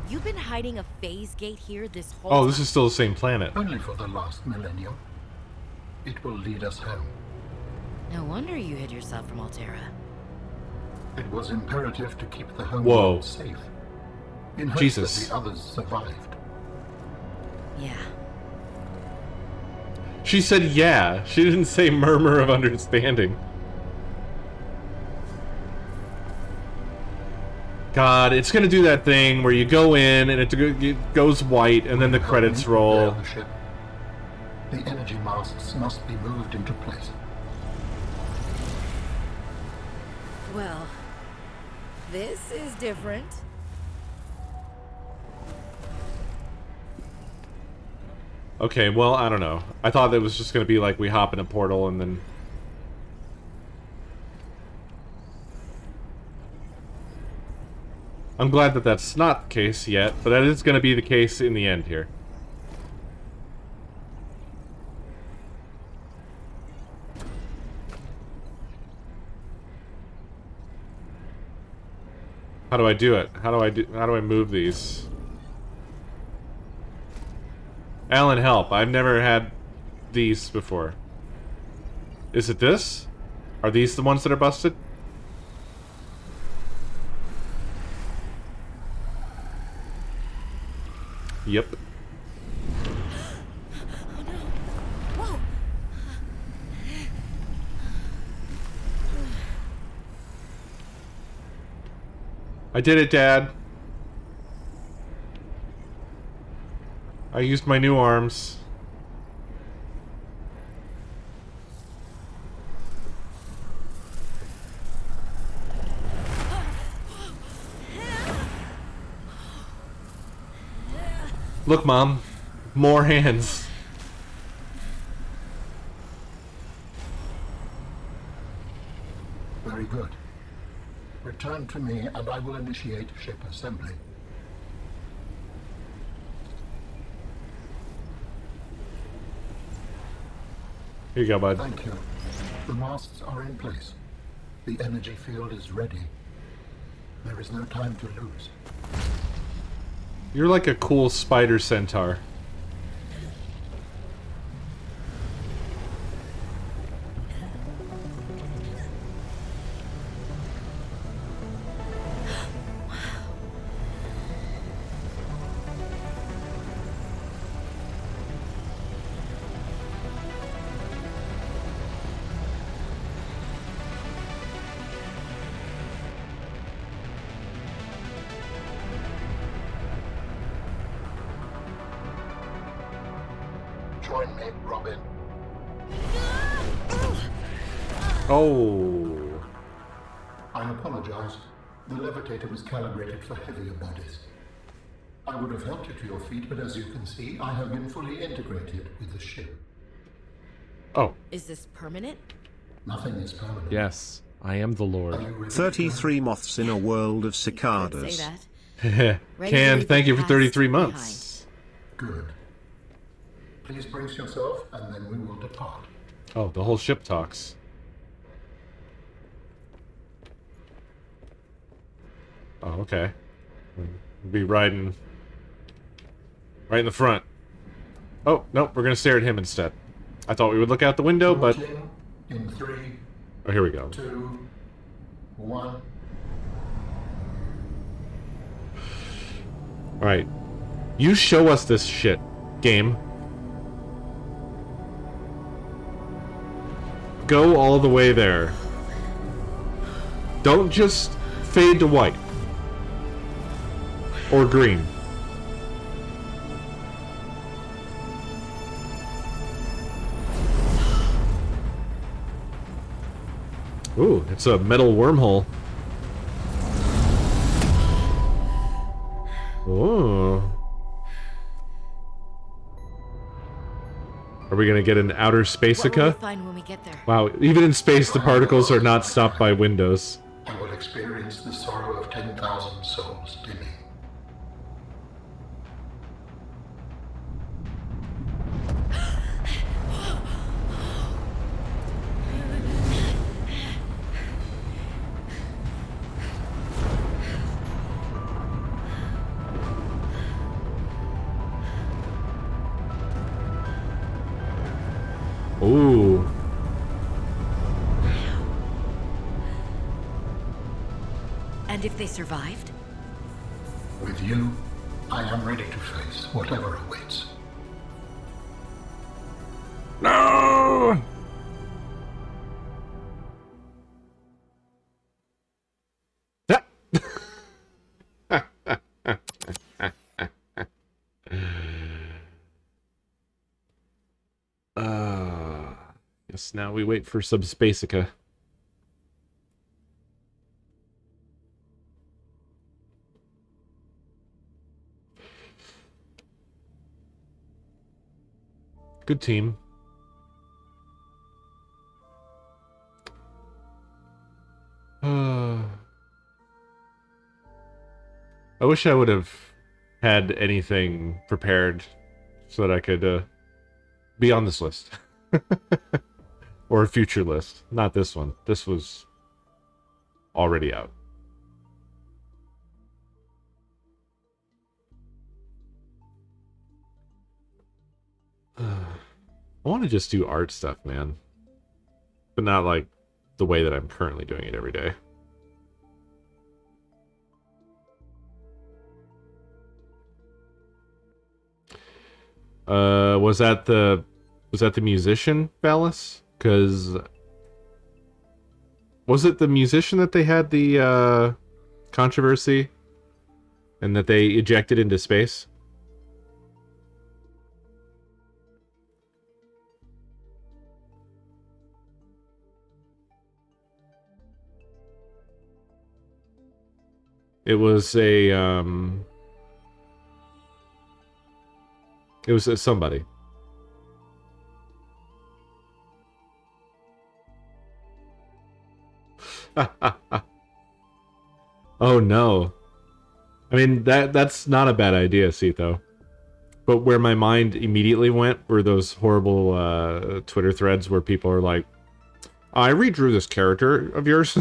You've been hiding a phase gate here this whole Oh, this is still the same planet. Only for the last millennium. It will lead us home. No wonder you hid yourself from Altera. It was imperative to keep the home Whoa. world safe. In hopes Jesus. that the others survived. Yeah. She said yeah. She didn't say murmur of understanding. God, it's gonna do that thing where you go in and it goes white and then the credits roll. The energy masts must be moved into place. Well, this is different. Okay, well, I don't know. I thought it was just gonna be like we hop in a portal and then... I'm glad that that's not the case yet, but that is gonna be the case in the end here. How do I do it? How do I move these? Alan, help. I've never had these before. Is it this? Are these the ones that are busted? Yep. I did it, Dad. I used my new arms. Look, Mom. More hands. Very good. Return to me and I will initiate ship assembly. Here you go, bud. Thank you. The masts are in place. The energy field is ready. There is no time to lose. You're like a cool spider centaur. join me, Robin. Oh. I apologize. The levitator was calibrated for heavier bodies. I would have helped you to your feet, but as you can see, I have been fully integrated with the ship. Oh. Is this permanent? Nothing is permanent. Yes, I am the Lord. 33 moths in a world of Say cicadas. that. Canned, thank you for 33 months. Good. Please brace yourself, and then we will depart. Oh, the whole ship talks. Oh, okay. We'll be riding right in the front. Oh, nope, we're gonna stare at him instead. I thought we would look out the window, but... In 3, oh, here we go. 2, 1. Alright. You show us this shit, game. Go all the way there. Don't just fade to white. Or green. Ooh, it's a metal wormhole. Ooh. Are we gonna get an outer Spacica? Find when we get there. Wow, even in space, the particles are not stopped by windows. I will experience the sorrow of 10,000 souls dimming. Ooh. And if they survived? With you, I am ready to face whatever awaits. No! Guess now we wait for Subspasica. Good team. I wish I would have had anything prepared so that I could be on this list. Or a future list. Not this one. This was already out. I want to just do art stuff, man. But not like the way that I'm currently doing it every day. Was that the musician, Valis? Because was it the musician that they had the controversy and that they ejected into space? It was a somebody. Oh no. I mean, that's not a bad idea, Sito. But where my mind immediately went were those horrible Twitter threads where people are like, I redrew this character of yours.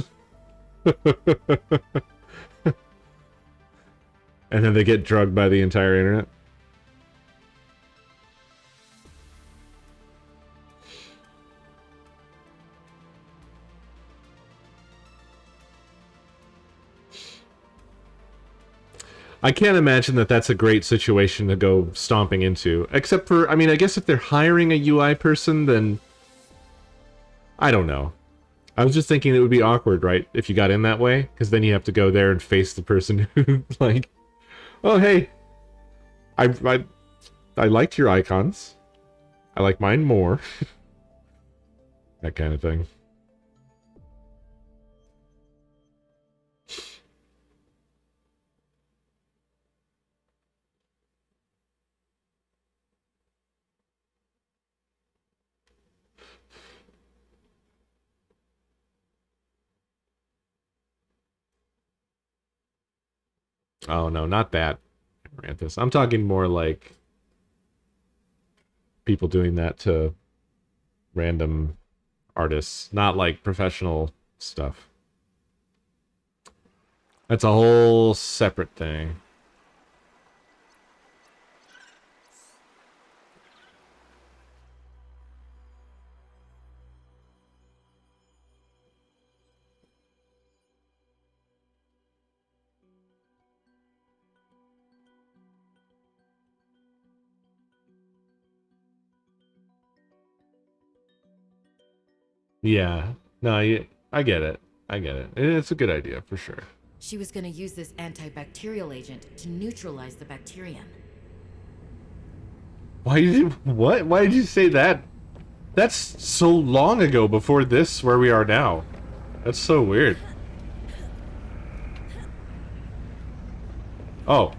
And then they get drugged by the entire internet. I can't imagine that that's a great situation to go stomping into. Except for, I mean, I guess if they're hiring a UI person, then... I don't know. I was just thinking it would be awkward, right? If you got in that way. Because then you have to go there and face the person who, like... Oh, hey! I liked your icons. I like mine more. That kind of thing. Oh no, not that. Amaranthus. I'm talking more like people doing that to random artists, not like professional stuff. That's a whole separate thing. Yeah. No, I get it. I get it. It's a good idea for sure. She was gonna use this antibacterial agent to neutralize the bacterium. Why did you... What? Why did you say that? That's so long ago before this, where we are now. That's so weird. Oh.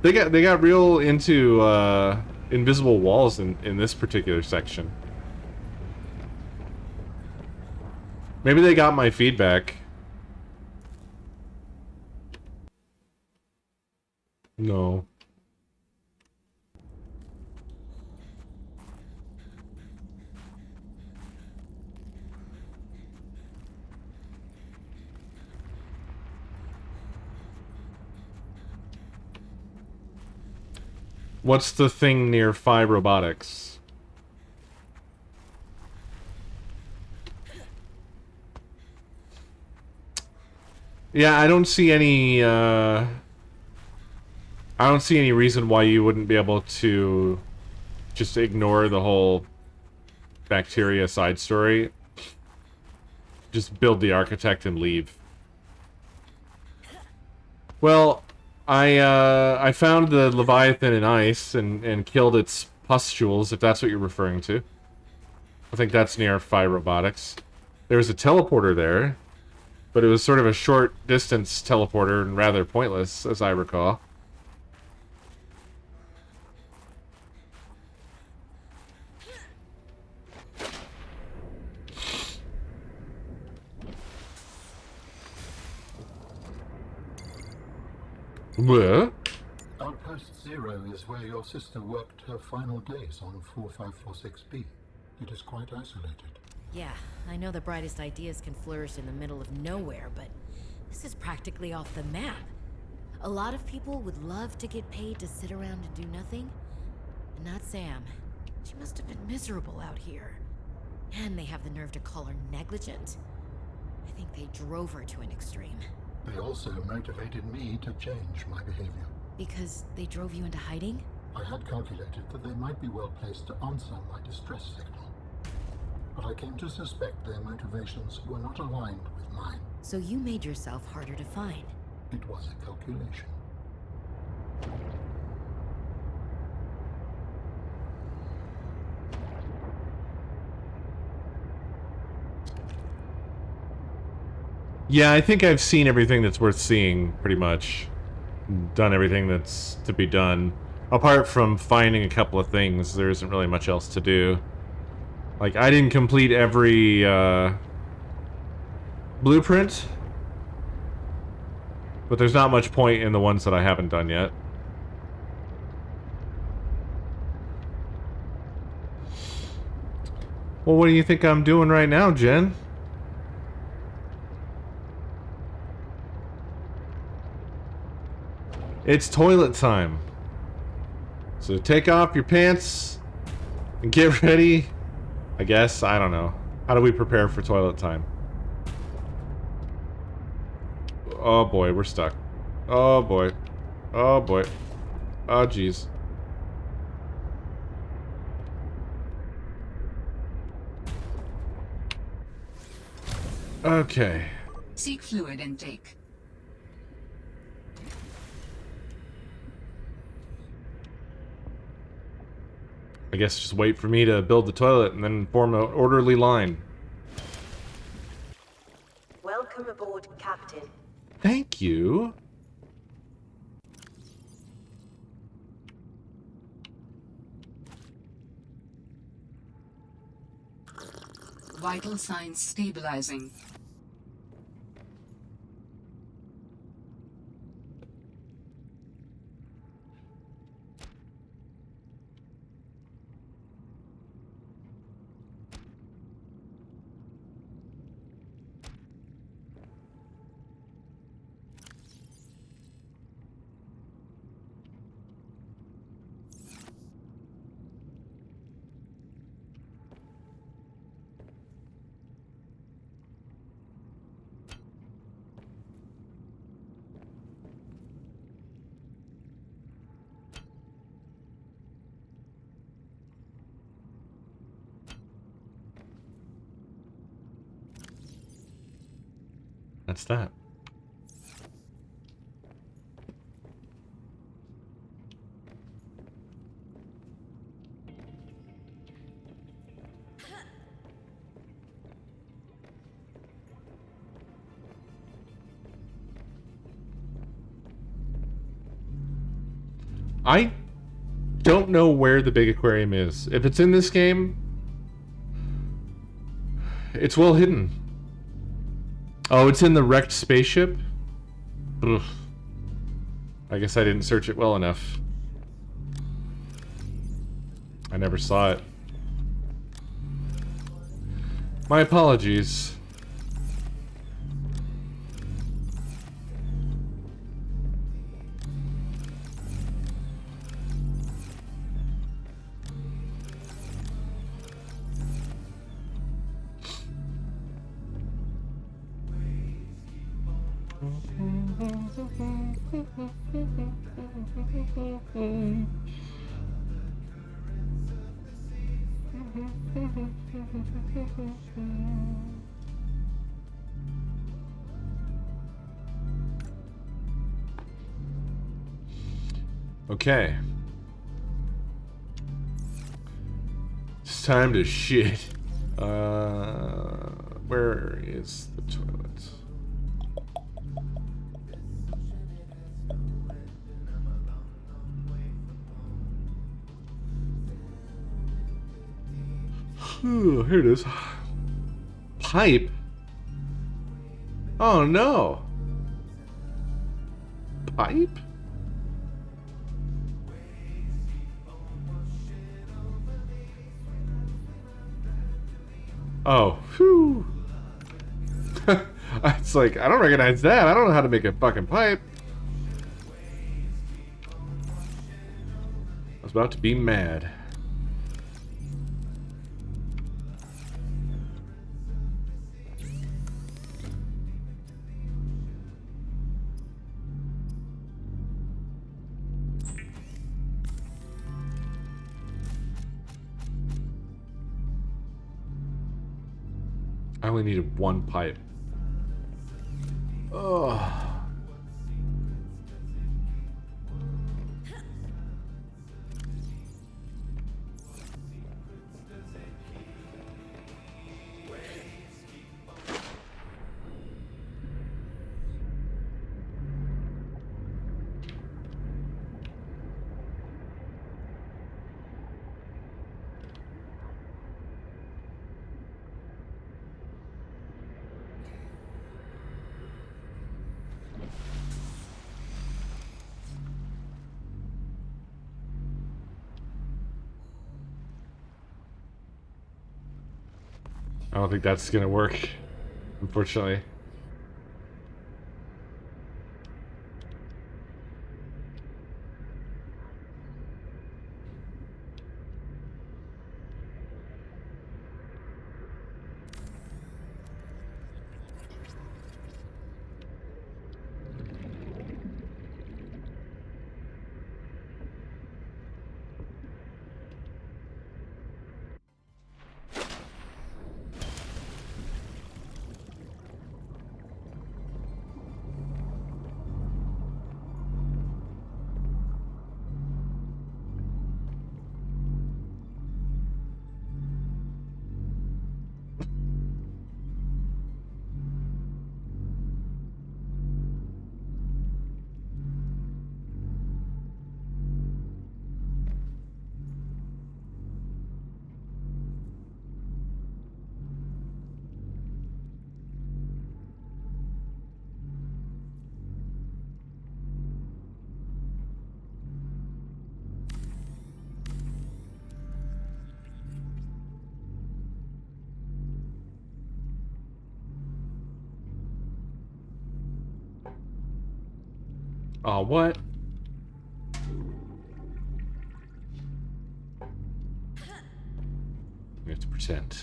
They got real into invisible walls in this particular section. Maybe they got my feedback. No. What's the thing near 5 Robotics? Yeah, I don't see any reason why you wouldn't be able to just ignore the whole bacteria side story. Just build the architect and leave. Well, I found the Leviathan in ice and killed its pustules, if that's what you're referring to. I think that's near 5 Robotics. There was a teleporter there, but it was sort of a short distance teleporter and rather pointless, as I recall. What? Outpost 0 is where your sister worked her final days on 4546B. It is quite isolated. Yeah, I know the brightest ideas can flourish in the middle of nowhere, but this is practically off the map. A lot of people would love to get paid to sit around and do nothing. But not Sam. She must have been miserable out here. And they have the nerve to call her negligent. I think they drove her to an extreme. They also motivated me to change my behavior. Because they drove you into hiding? I had calculated that they might be well placed to answer my distress signal. But I came to suspect their motivations were not aligned with mine. So you made yourself harder to find. It was a calculation. Yeah, I think I've seen everything that's worth seeing, pretty much. Done everything that's to be done. Apart from finding a couple of things, there isn't really much else to do. Like, I didn't complete every, blueprint. But there's not much point in the ones that I haven't done yet. Well, what do you think I'm doing right now, Jen? It's toilet time. So take off your pants and get ready. I guess, I don't know. How do we prepare for toilet time? Oh boy, we're stuck. Oh boy. Oh boy. Oh jeez. Okay. Seek fluid intake. I guess just wait for me to build the toilet and then form an orderly line. Welcome aboard, Captain. Thank you. Vital signs stabilizing. That's that. I don't know where the big aquarium is. If it's in this game, it's well hidden. Oh, it's in the wrecked spaceship? Ugh. I guess I didn't search it well enough. I never saw it. My apologies. Okay. It's time to shit. Where is the toilet? Here it is. Pipe? Oh no. Pipe? Oh, whew. It's like, I don't recognize that. I don't know how to make a fucking pipe. I was about to be mad. I only needed one pipe. Ugh. I don't think that's gonna work, unfortunately. Oh, what? We have to pretend.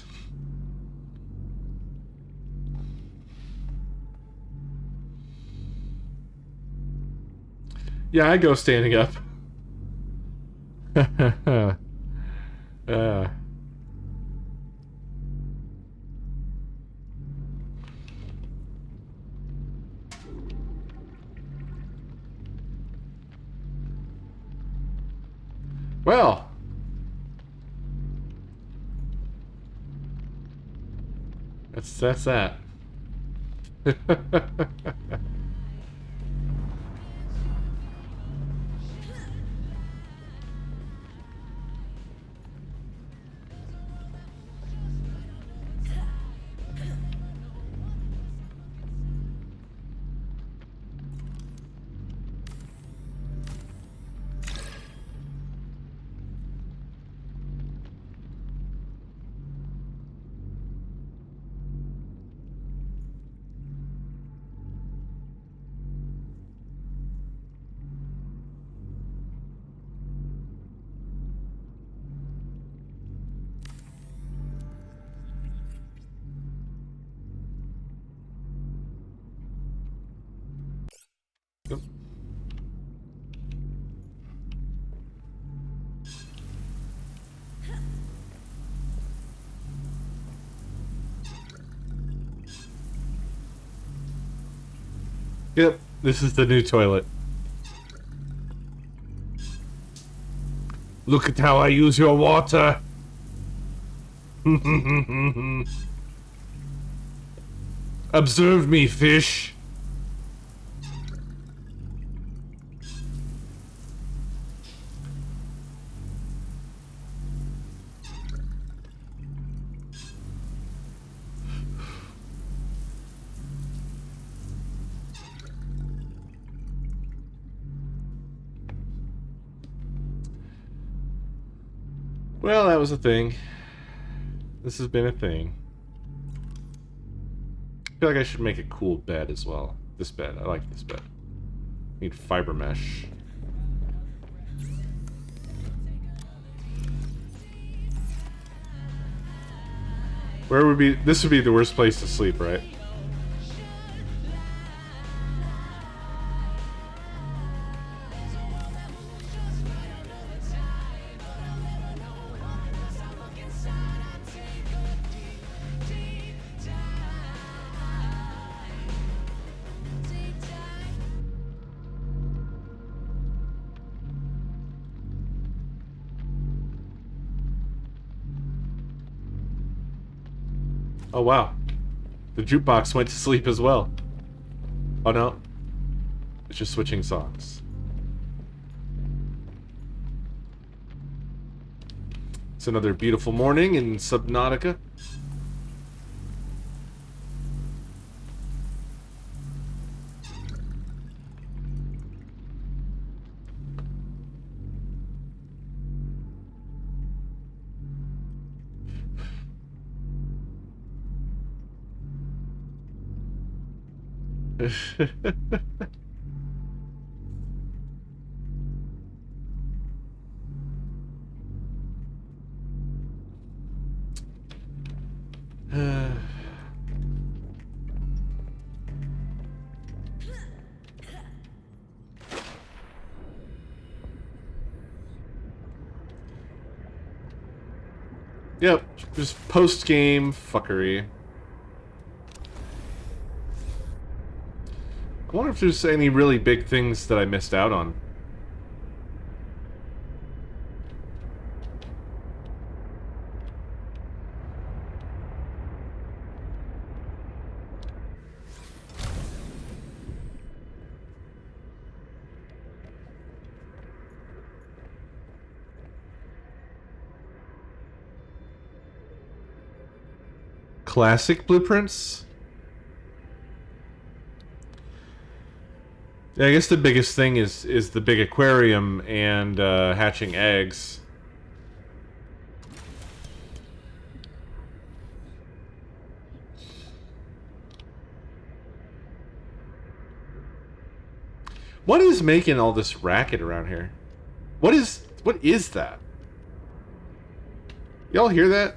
Yeah, I go standing up. uh. Well. That's that. Yep, this is the new toilet. Look at how I use your water. Observe me, fish. Well, that was a thing. This has been a thing. I feel like I should make a cool bed as well. This bed. I like this bed. Need fiber mesh. Where would be... This would be the worst place to sleep, right? Oh, wow. The jukebox went to sleep as well. Oh, no. It's just switching songs. It's another beautiful morning in Subnautica. Yep, just post-game fuckery. I wonder if there's any really big things that I missed out on. Classic blueprints? Yeah, I guess the biggest thing is the big aquarium and hatching eggs. What is making all this racket around here? What is that? Y'all hear that?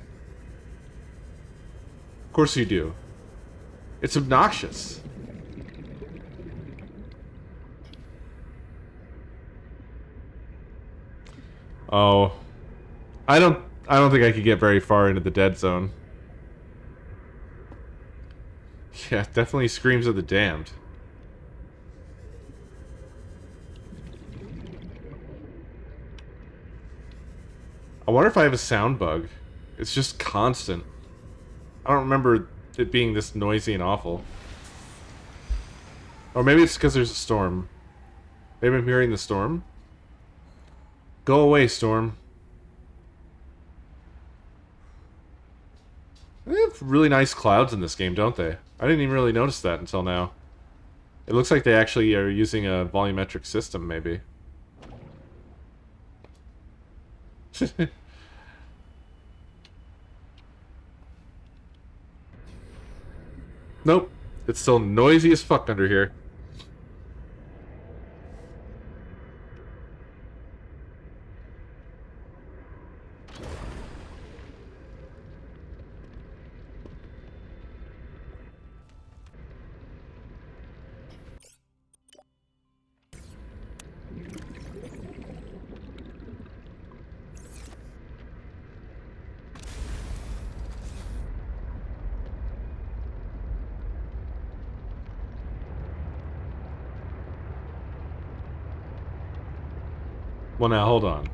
Of course you do. It's obnoxious. Oh. I don't think I could get very far into the dead zone. Yeah, definitely screams of the damned. I wonder if I have a sound bug. It's just constant. I don't remember it being this noisy and awful. Or maybe it's because there's a storm. Maybe I'm hearing the storm? Go away, storm. They have really nice clouds in this game, don't they? I didn't even really notice that until now. It looks like they actually are using a volumetric system, maybe. Nope. It's still noisy as fuck under here. Well, now, hold on.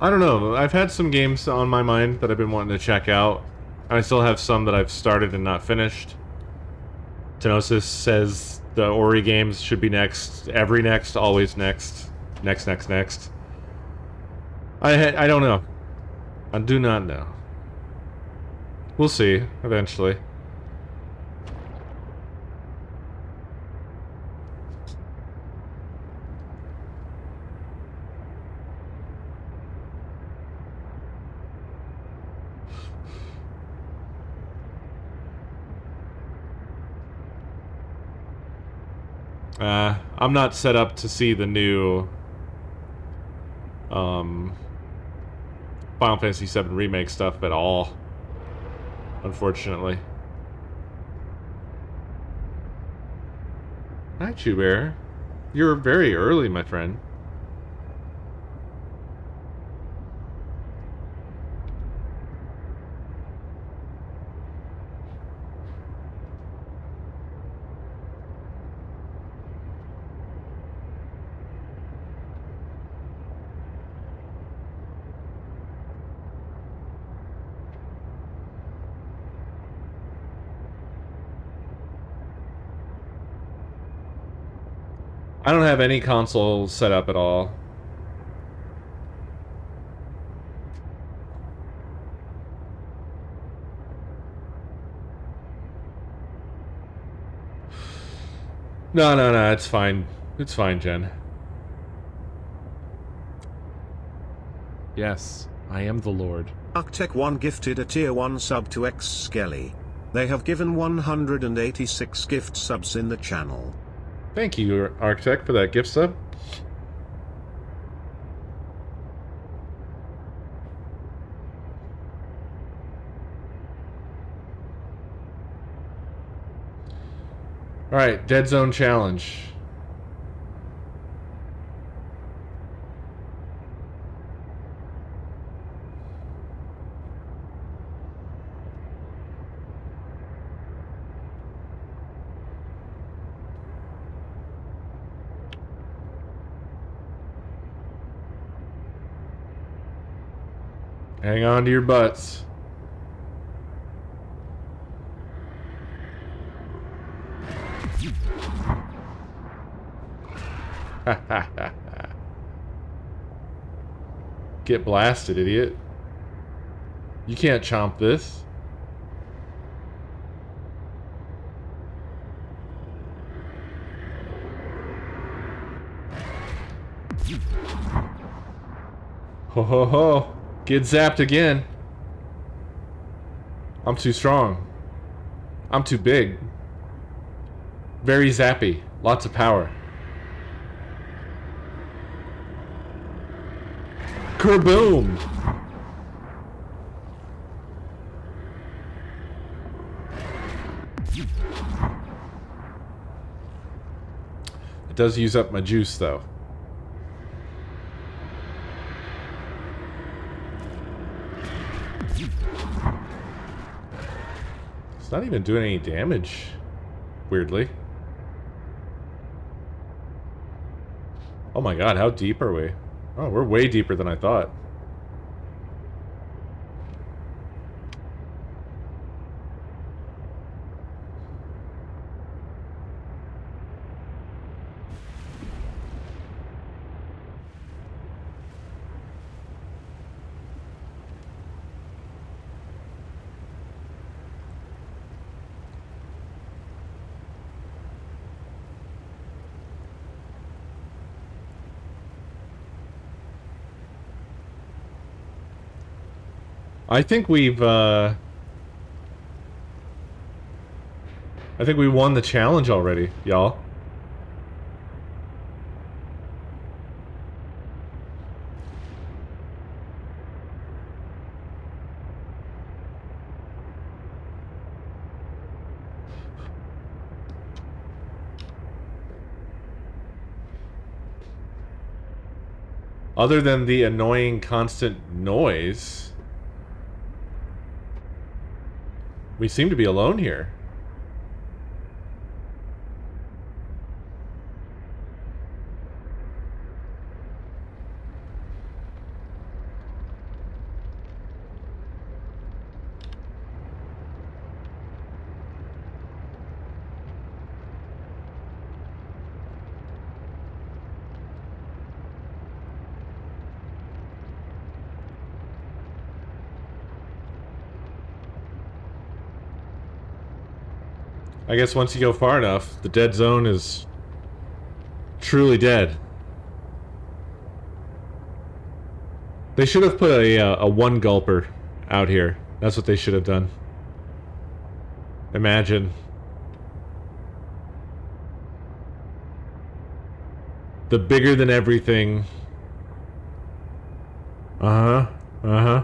I don't know. I've had some games on my mind that I've been wanting to check out. I still have some that I've started and not finished. Tenosis says the Ori games should be next. Every next, always next. Next. I don't know. I do not know. We'll see, eventually. I'm not set up to see the new Final Fantasy VII Remake stuff at all, unfortunately. Hi, Chew Bear. You're very early, my friend. I don't have any console set up at all. No, it's fine. It's fine, Jen. Yes, I am the Lord. Arctech1 gifted a tier 1 sub to X Skelly. They have given 186 gift subs in the channel. Thank you, Arctech, for that gift sub. Alright, Dead Zone Challenge. Hang on to your butts. Get blasted, idiot. You can't chomp this. Ho ho ho. Get zapped again. I'm too strong. I'm too big. Very zappy. Lots of power. Kerboom! It does use up my juice, though. It's not even doing any damage, weirdly. Oh my god, how deep are we? Oh, we're way deeper than I thought. I think we won the challenge already, y'all. Other than the annoying constant noise, we seem to be alone here. I guess once you go far enough, the dead zone is truly dead. They should have put a one gulper out here. That's what they should have done. Imagine. The bigger than everything. Uh-huh. Uh-huh.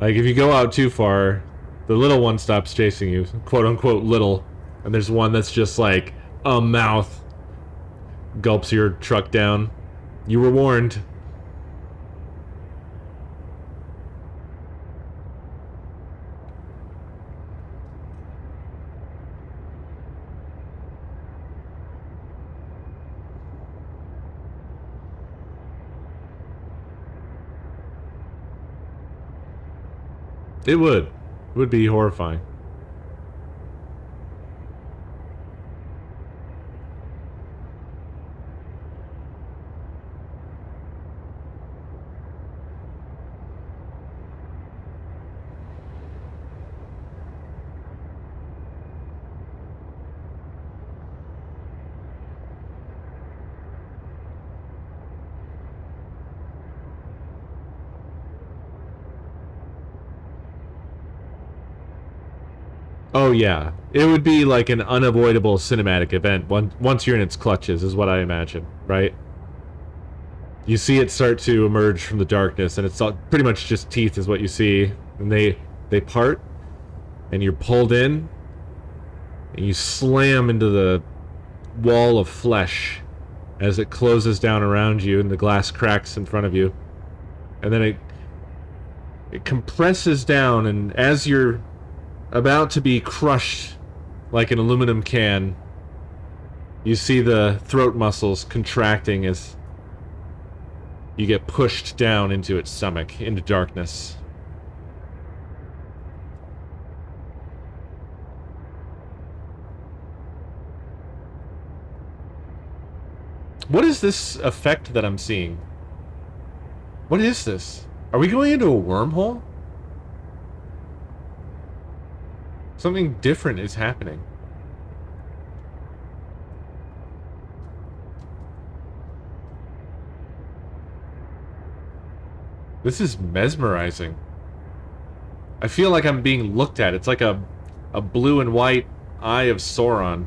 Like, if you go out too far, the little one stops chasing you. Quote-unquote little. And there's one that's just like a mouth. Gulps your truck down. You were warned. It would. It would be horrifying. Oh yeah, it would be like an unavoidable cinematic event once you're in its clutches, is what I imagine, right? You see it start to emerge from the darkness, and it's all, pretty much just teeth is what you see, and they part, and you're pulled in And you slam into the wall of flesh as it closes down around you and the glass cracks in front of you. And then it compresses down, and as you're about to be crushed like an aluminum can, you see the throat muscles contracting as you get pushed down into its stomach, into darkness. What is this effect that I'm seeing? What is this? Are we going into a wormhole? Something different is happening. This is mesmerizing. I feel like I'm being looked at. It's like a blue and white eye of Sauron.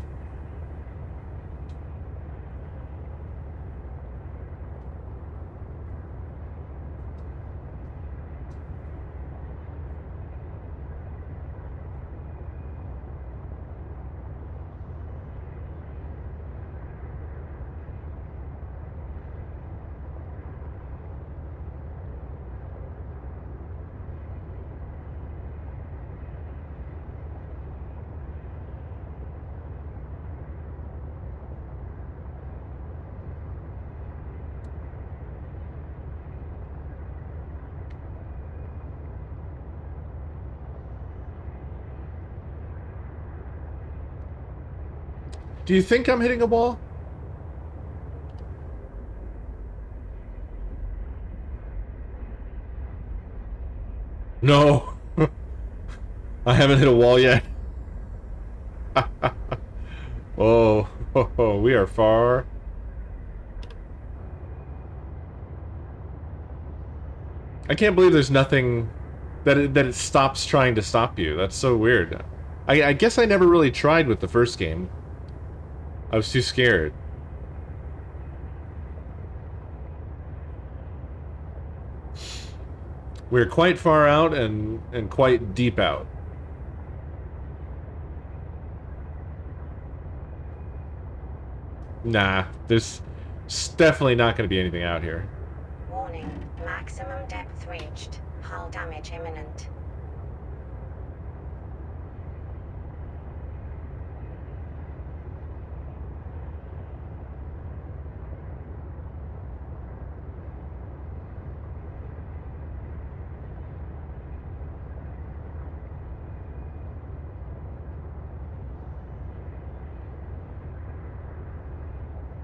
Do you think I'm hitting a wall? No. I haven't hit a wall yet. Oh, we are far. I can't believe there's nothing that it stops trying to stop you. That's so weird. I guess I never really tried with the first game. I was too scared. We're quite far out and quite deep out. Nah, there's definitely not going to be anything out here. Warning, maximum depth reached. Hull damage imminent.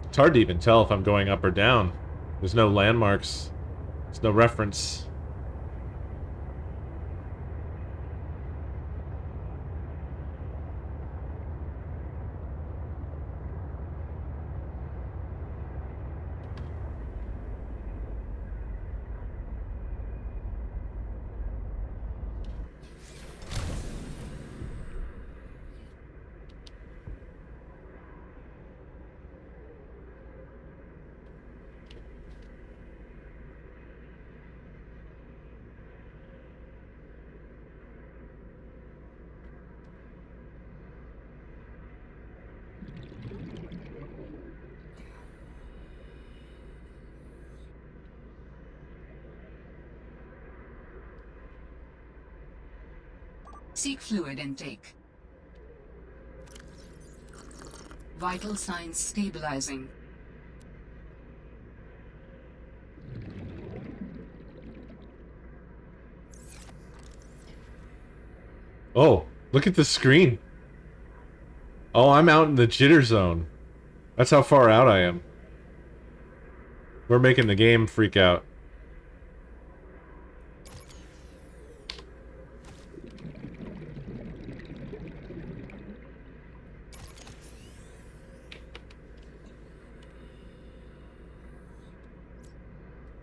It's hard to even tell if I'm going up or down. There's no landmarks. There's no reference. Seek fluid intake. Vital signs stabilizing. Oh, look at the screen. Oh, I'm out in the jitter zone. That's how far out I am. We're making the game freak out.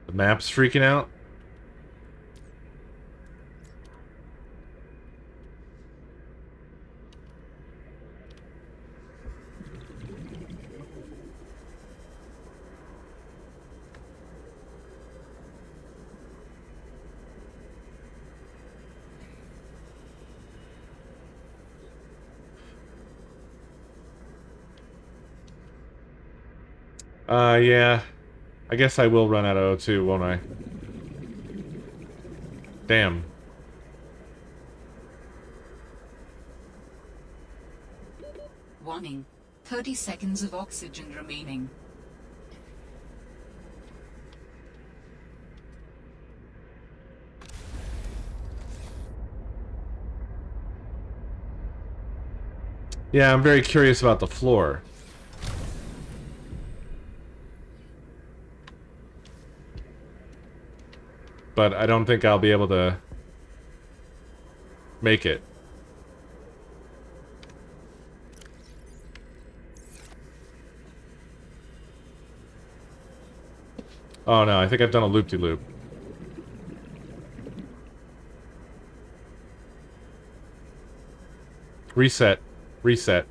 The map's freaking out. Yeah. I guess I will run out of O2, won't I? Damn. Warning. 30 seconds of oxygen remaining. Yeah, I'm very curious about the floor. But I don't think I'll be able to make it. Oh no, I think I've done a loop-de-loop. Reset. Reset.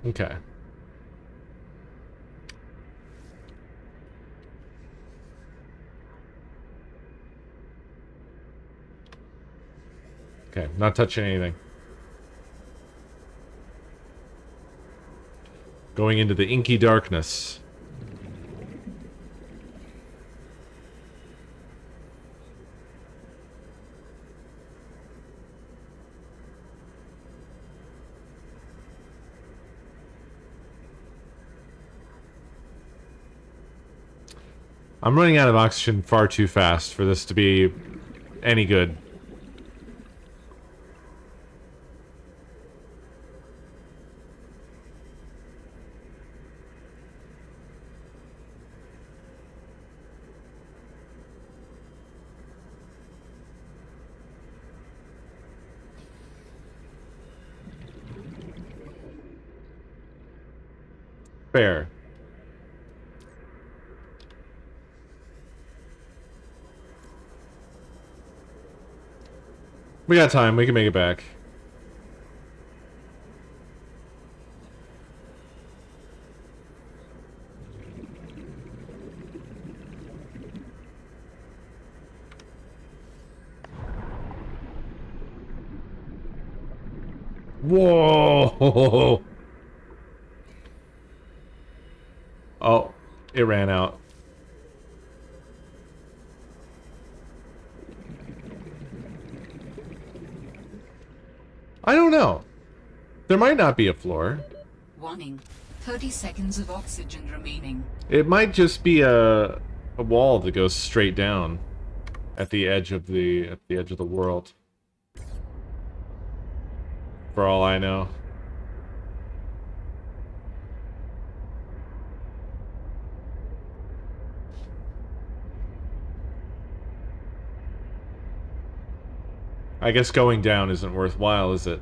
Okay. Okay, not touching anything. Going into the inky darkness. I'm running out of oxygen far too fast for this to be any good. Fair. We got time, we can make it back. Whoa! Oh, it ran out. I don't know. There might not be a floor. Warning. 30 seconds of oxygen remaining. It might just be a wall that goes straight down at the edge of the world. For all I know. I guess going down isn't worthwhile, is it?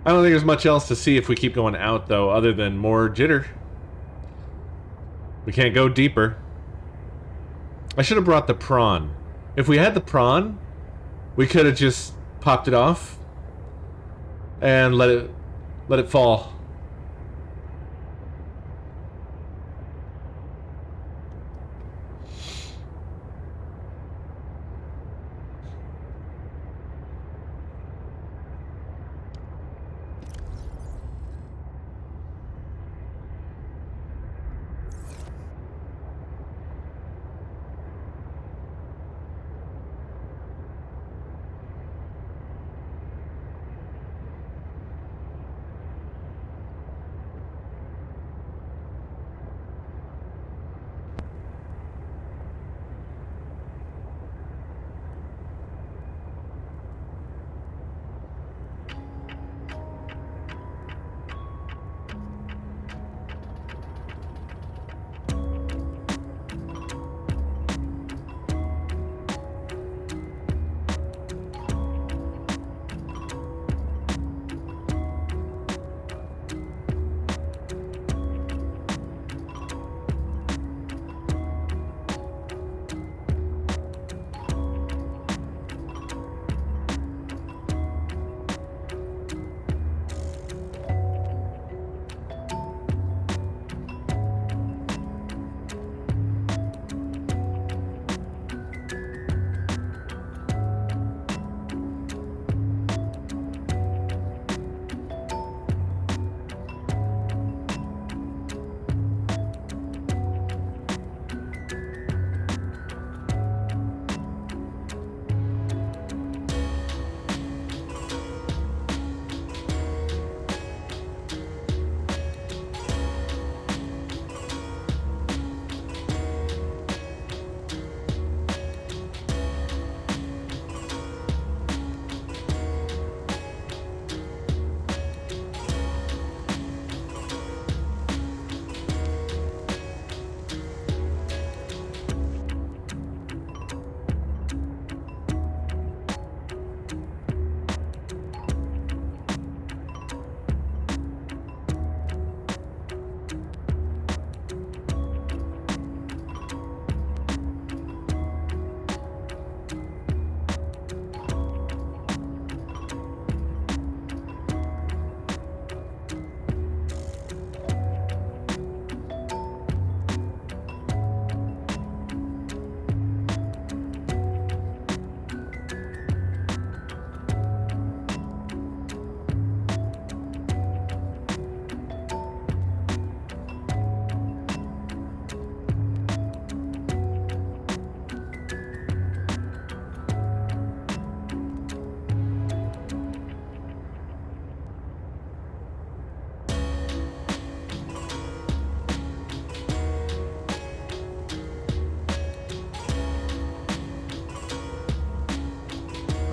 I don't think there's much else to see if we keep going out, though, other than more jitter. We can't go deeper. I should have brought the prawn. If we had the prawn, we could have just popped it off and let it fall.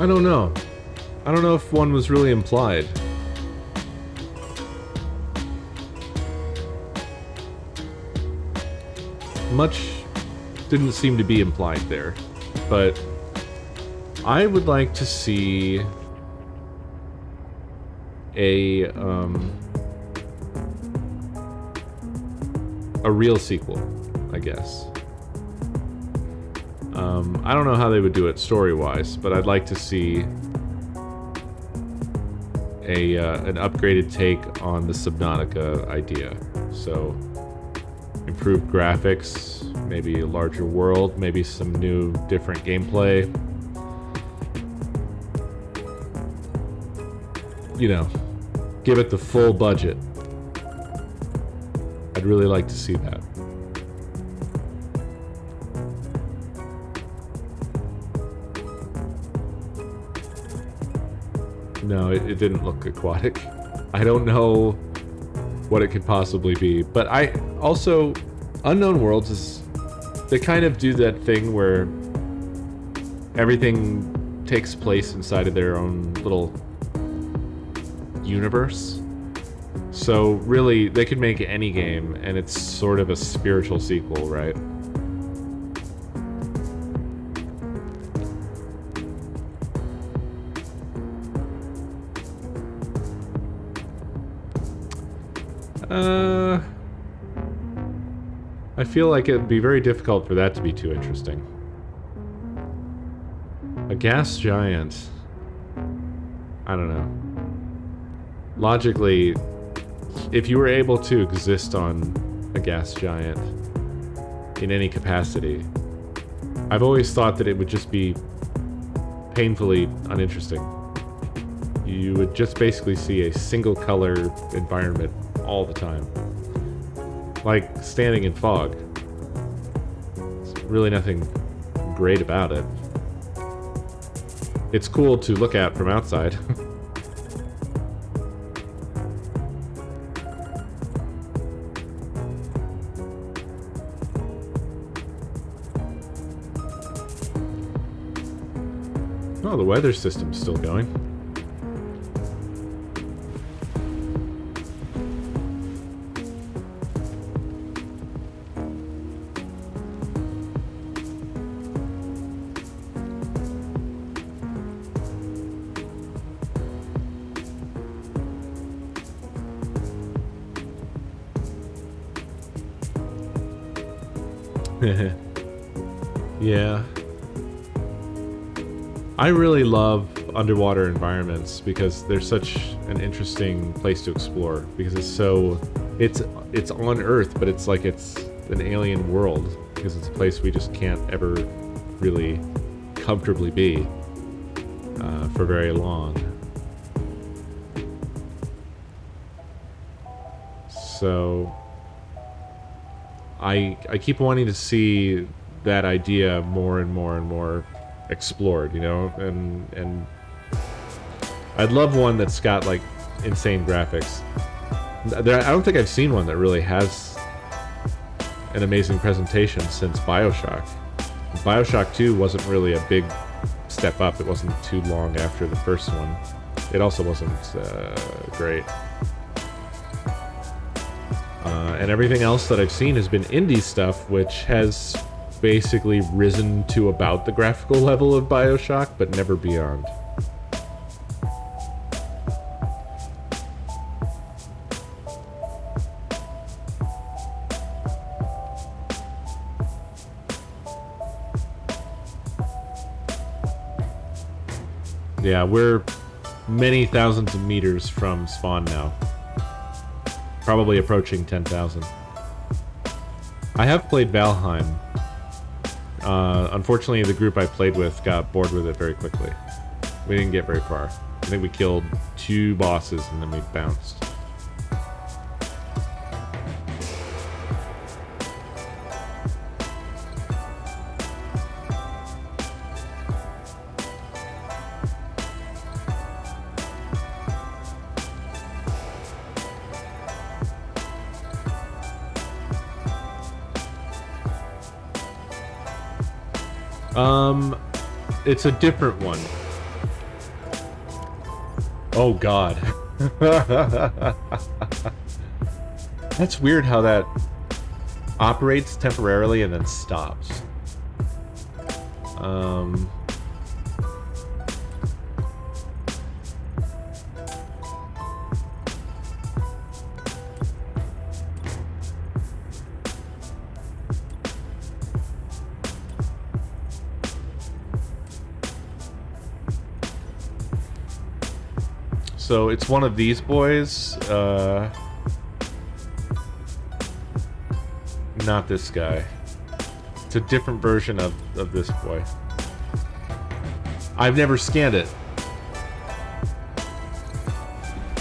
I don't know. I don't know if one was really implied. Much didn't seem to be implied there, but I would like to see a real sequel, I guess. I don't know how they would do it story-wise, but I'd like to see an upgraded take on the Subnautica idea. So, improved graphics, maybe a larger world, maybe some new, different gameplay. You know, give it the full budget. I'd really like to see that. No, it didn't look aquatic. I don't know what it could possibly be, but I also, Unknown Worlds is, they kind of do that thing where everything takes place inside of their own little universe. So really, they could make any game, and it's sort of a spiritual sequel, right? I feel like it'd be very difficult for that to be too interesting. A gas giant. I don't know. Logically, if you were able to exist on a gas giant in any capacity, I've always thought that it would just be painfully uninteresting. You would just basically see a single color environment all the time. Like standing in fog. There's really nothing great about it. It's cool to look at from outside. Oh, the weather system's still going. Yeah. I really love underwater environments because they're such an interesting place to explore, because it's on Earth, but it's like it's an alien world because it's a place we just can't ever really comfortably be for very long. So I keep wanting to see that idea more and more and more explored, you know, and I'd love one that's got like insane graphics. I don't think I've seen one that really has an amazing presentation since BioShock. BioShock 2 wasn't really a big step up. It wasn't too long after the first one. It also wasn't great. And everything else that I've seen has been indie stuff, which has basically risen to about the graphical level of BioShock, but never beyond. Yeah, we're many thousands of meters from spawn now. Probably approaching 10,000. I have played Valheim. Unfortunately, the group I played with got bored with it very quickly. We didn't get very far. I think we killed 2 bosses and then we bounced. It's a different one. Oh god. That's weird how that operates temporarily and then stops. So it's one of these boys, not this guy. It's a different version of this boy. I've never scanned it.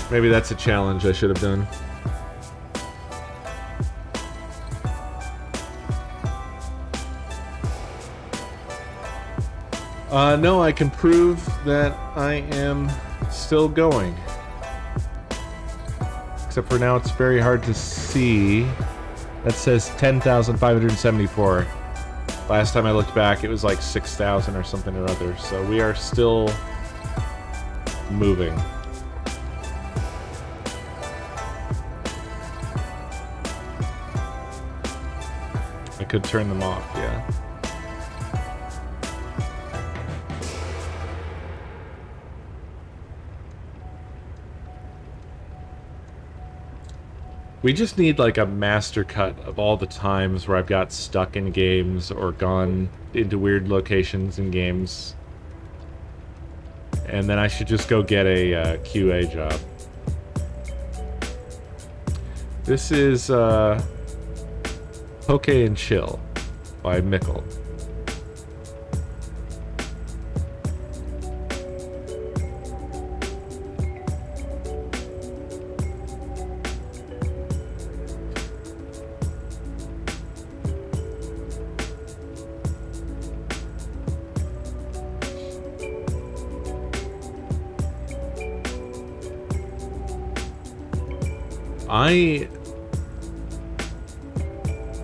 Maybe that's a challenge I should have done. No, I can prove that I am still going. Except for now it's very hard to see. That says 10,574. Last time I looked back it was like 6,000 or something or other. So we are still moving. I could turn them off, yeah. We just need like a master cut of all the times where I've got stuck in games or gone into weird locations in games. And then I should just go get a QA job. This is Poke and Chill by Mickle. I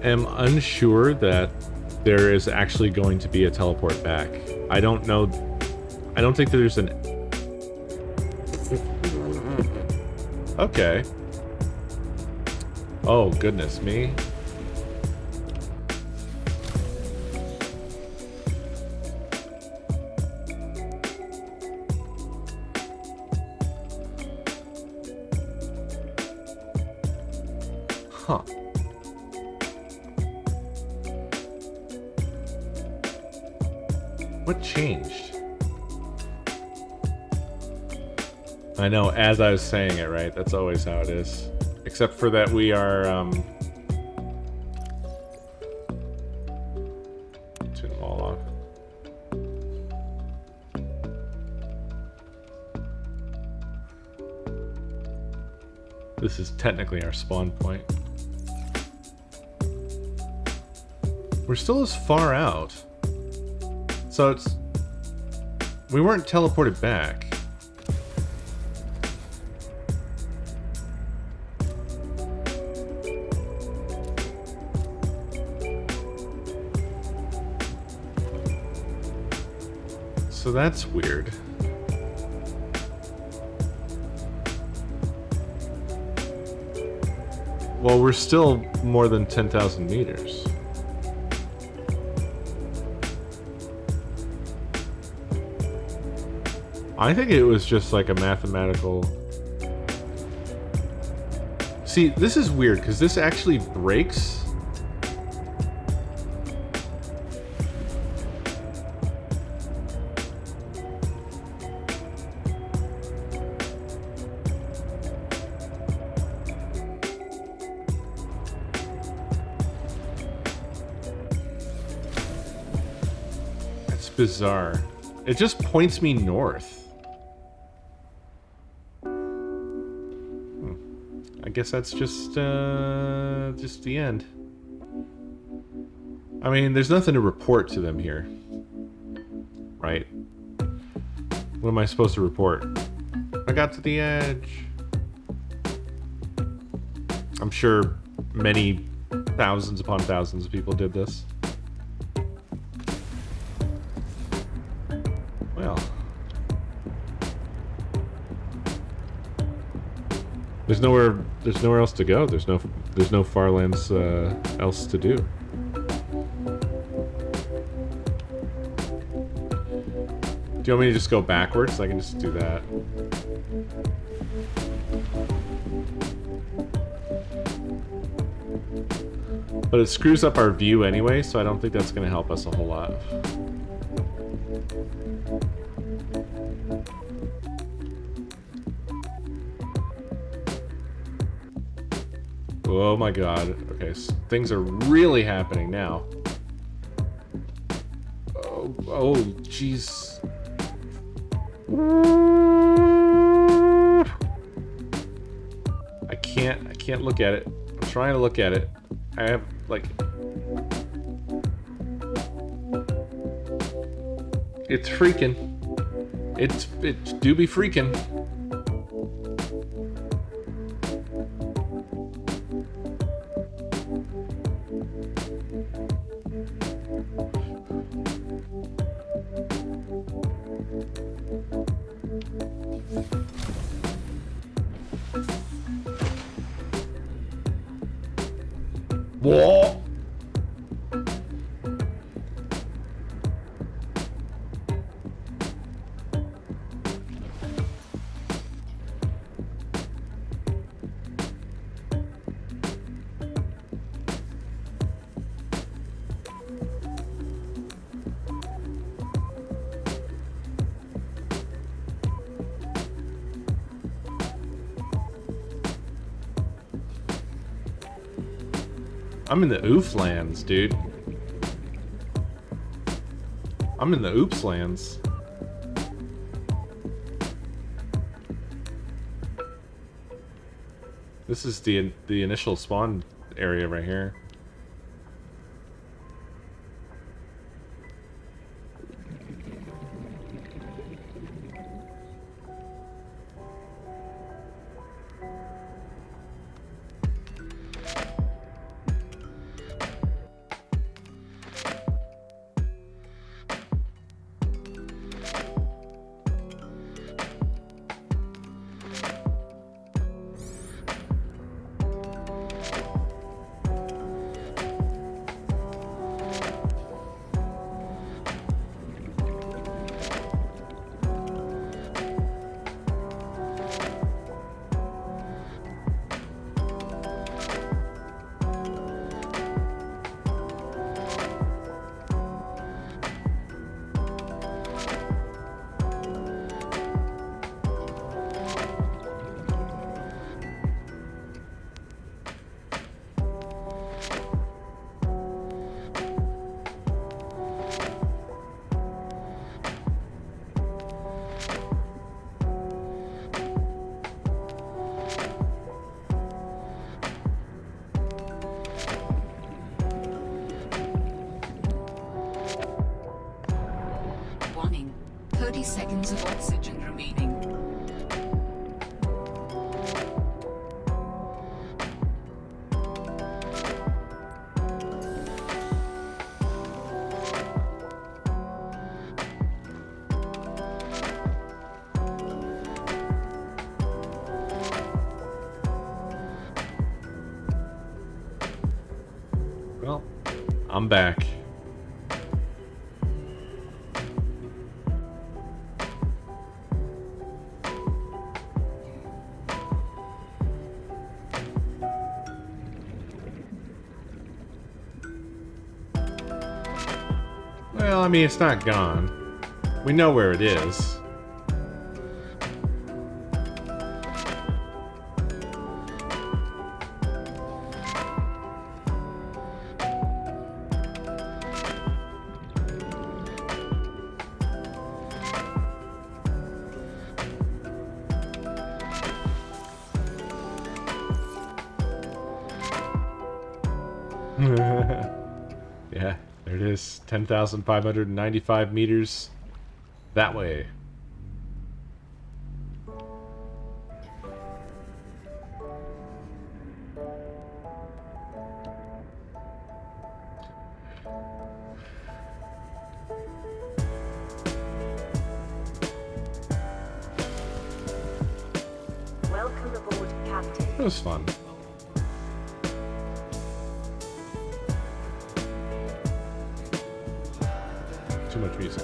am unsure that there is actually going to be a teleport back. I don't know. I don't think there's an... Okay. Oh, goodness me. Huh. What changed? I know, as I was saying it, right? That's always how it is. Except for that we are, turn them all off. This is technically our spawn point. We're still as far out. So it's... We weren't teleported back. So that's weird. Well, we're still more than 10,000 meters. I think it was just like a mathematical... See, this is weird, because this actually breaks... That's bizarre. It just points me north. I guess that's just the end. I mean, there's nothing to report to them here. Right? What am I supposed to report? I got to the edge. I'm sure many thousands upon thousands of people did this. Well. There's nowhere else to go. There's no Farlands else to do. Do you want me to just go backwards? I can just do that. But it screws up our view anyway, so I don't think that's going to help us a whole lot. Oh my god. Okay, so things are really happening now. Oh, jeez. I can't look at it. I'm trying to look at it. I have, like... It's freaking. It do be freaking. Whoa! I'm in the oof lands, dude. I'm in the oops lands. This is the initial spawn area right here. Warning, 30 seconds of oxygen remaining. Well, I'm back. Well, I mean, it's not gone. We know where it is. Yeah, there it is. 10,595 meters that way. Welcome Welcome aboard, Captain. It was fun. Too much music.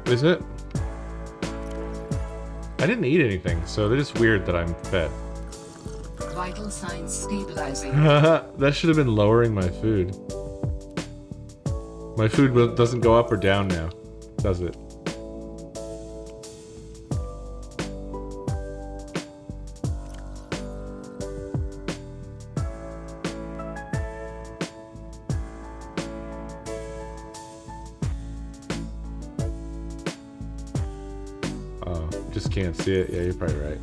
Is it? I didn't eat anything, so it is weird that I'm fed. Vital signs stabilizing. That should have been lowering my food. My food doesn't go up or down now, does it? Just can't see it. Yeah, you're probably right.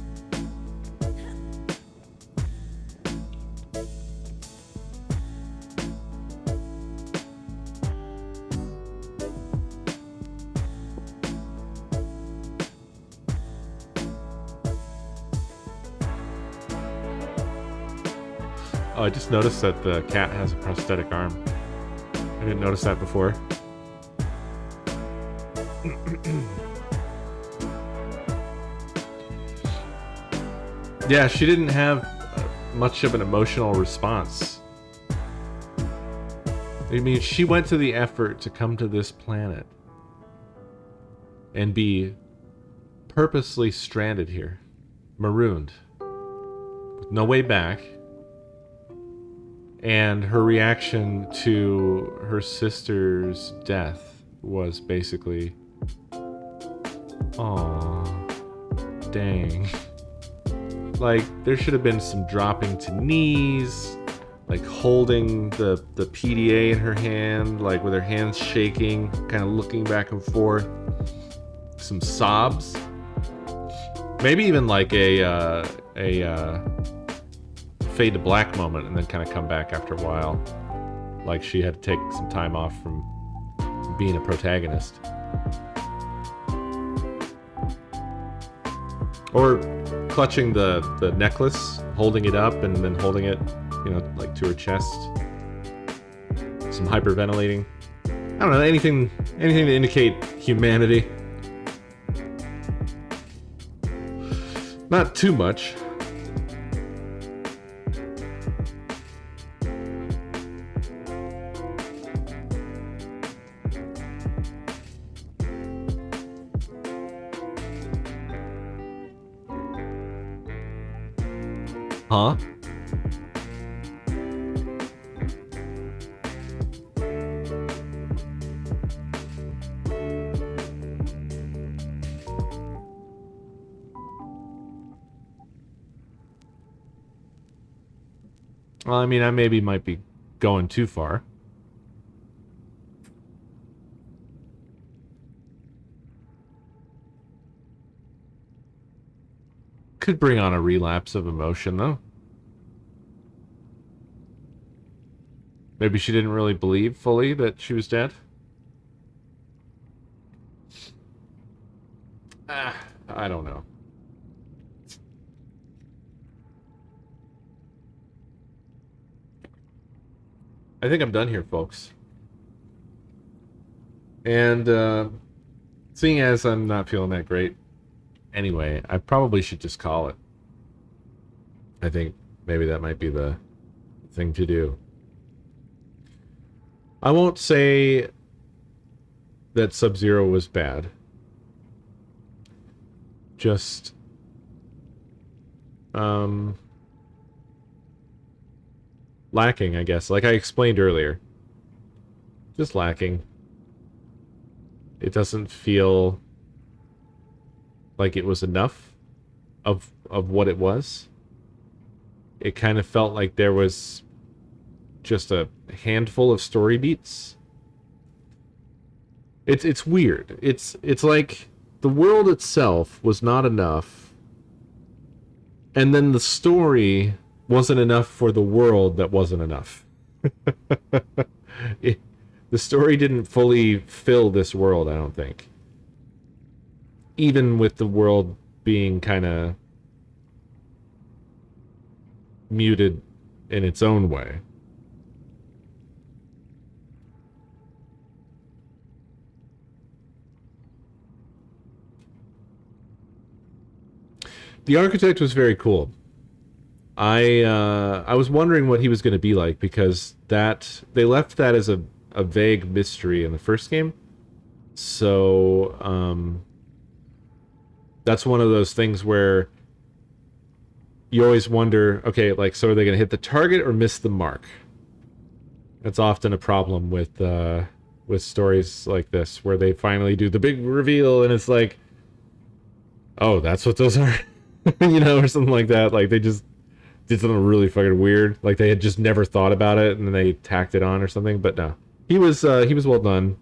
Oh, I just noticed that the cat has a prosthetic arm. I didn't notice that before. Yeah, she didn't have much of an emotional response. I mean, she went to the effort to come to this planet and be purposely stranded here, marooned, with no way back. And her reaction to her sister's death was basically, "Aw, dang." Like, there should have been some dropping to knees, like holding the PDA in her hand, like with her hands shaking, kind of looking back and forth. Some sobs. Maybe even like a fade to black moment and then kind of come back after a while. Like she had to take some time off from being a protagonist. Or clutching the necklace, holding it up and then holding it, you know, like to her chest. Some hyperventilating. I don't know, anything to indicate humanity. Not too much. Huh? Well, I mean, I maybe might be going too far. Could bring on a relapse of emotion, though. Maybe she didn't really believe fully that she was dead. I don't know. I think I'm done here, folks. And seeing as I'm not feeling that great anyway, I probably should just call it. I think maybe that might be the thing to do. I won't say that Sub-Zero was bad. Just lacking, I guess. Like I explained earlier. Just lacking. It doesn't feel like it was enough of what it was. It kind of felt like there was just a handful of story beats. It's weird. It's like the world itself was not enough, and then the story wasn't enough for the world that wasn't enough. The story didn't fully fill this world, I don't think. Even with the world being kind of muted in its own way. The architect was very cool. I was wondering what he was going to be like, because that they left that as a vague mystery in the first game. So that's one of those things where you always wonder, okay, like, so are they going to hit the target or miss the mark? That's often a problem with stories like this, where they finally do the big reveal and it's like, oh, that's what those are. You know, or something like that. Like, they just did something really fucking weird. Like, they had just never thought about it and then they tacked it on or something. But no, he was well done.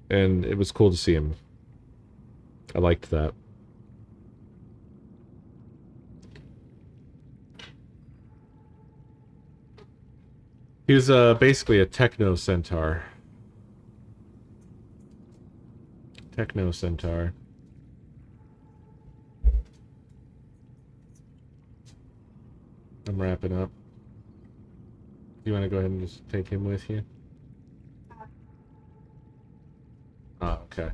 And it was cool to see him. I liked that. He was basically a techno centaur. Techno centaur. I'm wrapping up. You want to go ahead and just take him with you? Oh, okay.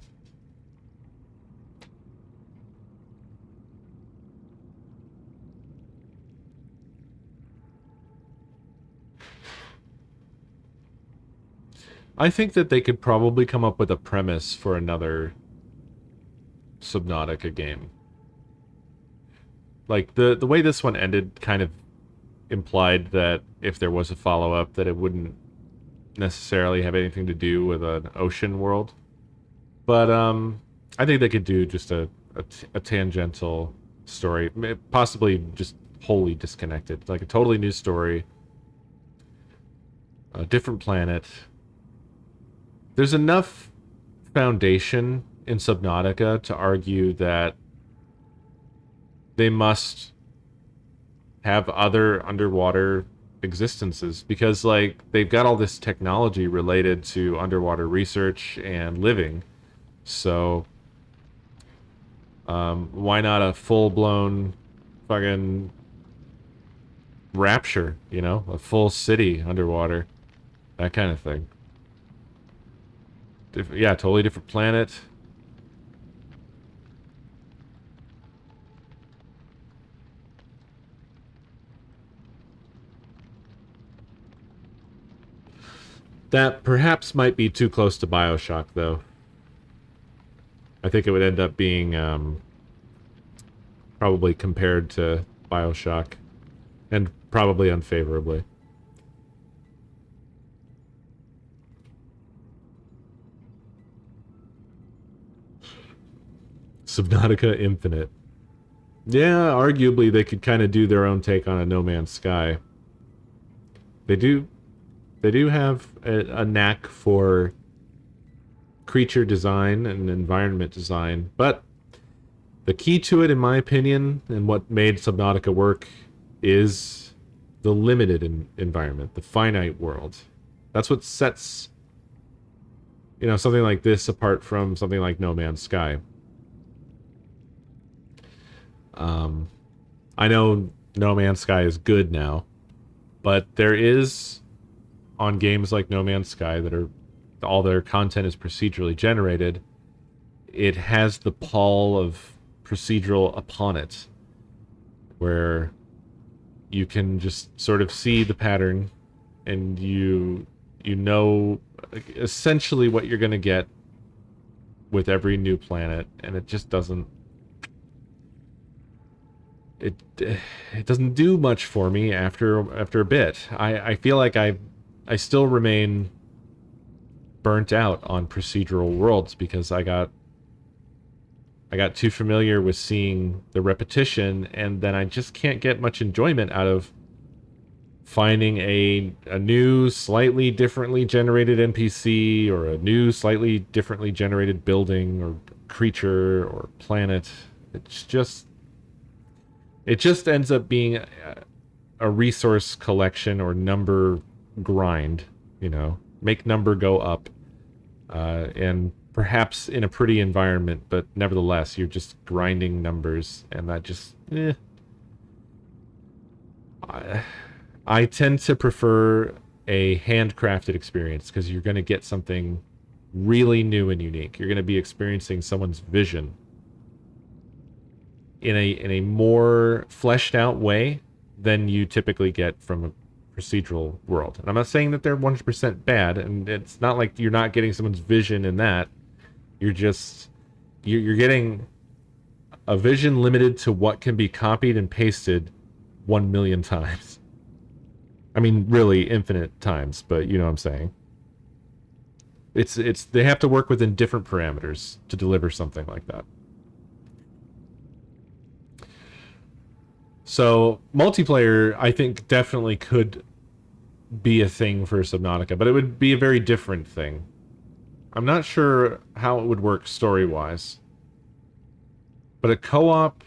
I think that they could probably come up with a premise for another Subnautica game. Like, the way this one ended kind of implied that if there was a follow-up, that it wouldn't necessarily have anything to do with an ocean world. But I think they could do just a tangential story, possibly just wholly disconnected, like a totally new story, a different planet. There's enough foundation in Subnautica to argue that they must have other underwater existences, because, like, they've got all this technology related to underwater research and living. So why not a full-blown fucking Rapture, you know? A full city underwater. That kind of thing. Yeah, totally different planet. That perhaps might be too close to BioShock, though. I think it would end up being probably compared to BioShock, and probably unfavorably. Subnautica Infinite. Yeah, arguably they could kind of do their own take on a No Man's Sky. They do have a knack for creature design and environment design, but the key to it, in my opinion, and what made Subnautica work, is the limited environment, the finite world. That's what sets, you know, something like this apart from something like No Man's Sky. I know No Man's Sky is good now, but there is, on games like No Man's Sky that are, all their content is procedurally generated, it has the pall of procedural upon it, where you can just sort of see the pattern, and you know essentially what you're going to get with every new planet, and it just doesn't, it doesn't do much for me after a bit. I feel like I still remain burnt out on procedural worlds, because I got too familiar with seeing the repetition, and then I just can't get much enjoyment out of finding a new, slightly differently generated NPC, or a new, slightly differently generated building, or creature, or planet. It just ends up being a resource collection or number grind, you know, make number go up, and perhaps in a pretty environment, but nevertheless, you're just grinding numbers, and that just, I tend to prefer a handcrafted experience, because you're going to get something really new and unique. You're going to be experiencing someone's vision in a more fleshed out way than you typically get from a procedural world. And I'm not saying that they're 100% bad, and it's not like you're not getting someone's vision in that. You're just you're getting a vision limited to what can be copied and pasted 1 million times. I mean, really infinite times, but you know what I'm saying. It's they have to work within different parameters to deliver something like that. So multiplayer, I think, definitely could be a thing for Subnautica, but it would be a very different thing. I'm not sure how it would work story-wise. But a co-op,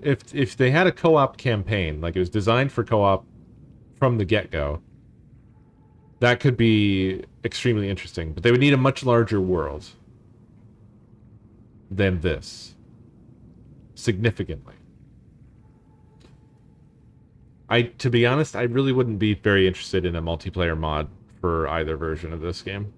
if they had a co-op campaign, like it was designed for co-op from the get-go, that could be extremely interesting. But they would need a much larger world than this. Significantly. To be honest, I really wouldn't be very interested in a multiplayer mod for either version of this game.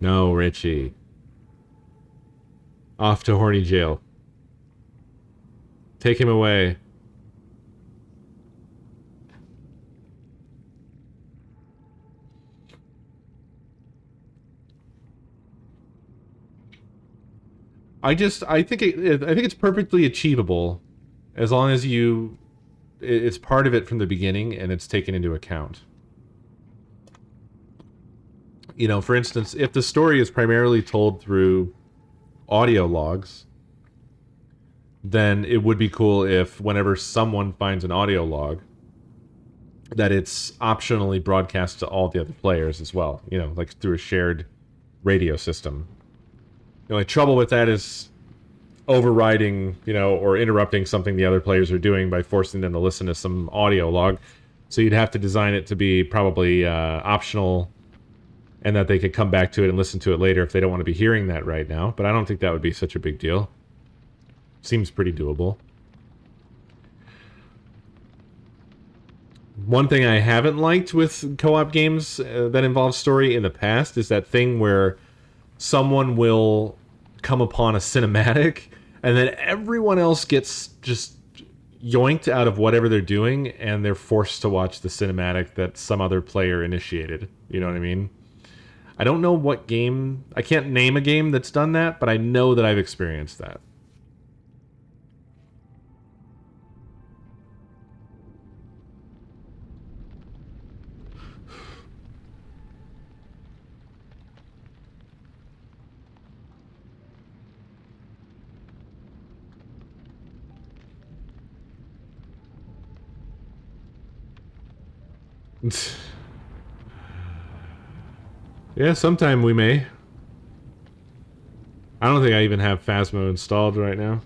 No, Richie. Off to horny jail. Take him away. I think it's perfectly achievable as long as it's part of it from the beginning and it's taken into account. You know, for instance, if the story is primarily told through audio logs, then it would be cool if whenever someone finds an audio log, that it's optionally broadcast to all the other players as well, you know, like through a shared radio system. The only trouble with that is overriding, you know, or interrupting something the other players are doing by forcing them to listen to some audio log. So you'd have to design it to be probably optional, and that they could come back to it and listen to it later if they don't want to be hearing that right now. But I don't think that would be such a big deal. Seems pretty doable. One thing I haven't liked with co-op games that involve story in the past is that thing where someone will come upon a cinematic and then everyone else gets just yoinked out of whatever they're doing and they're forced to watch the cinematic that some other player initiated. You know what I mean? I don't know what game... I can't name a game that's done that, but I know that I've experienced that. Yeah, sometime we may. I don't think I even have Phasmo installed right now.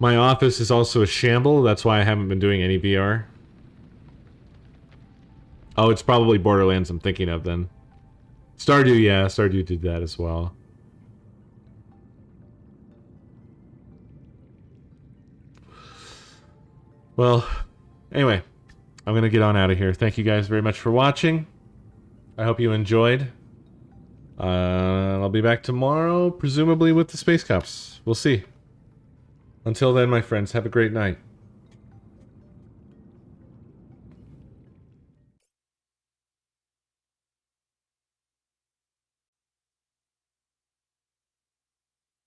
My office is also a shamble, that's why I haven't been doing any VR. Oh, it's probably Borderlands I'm thinking of then. Stardew, yeah, Stardew did that as well. Well, anyway, I'm going to get on out of here. Thank you guys very much for watching. I hope you enjoyed. I'll be back tomorrow, presumably with the Space Cops. We'll see. Until then, my friends, have a great night.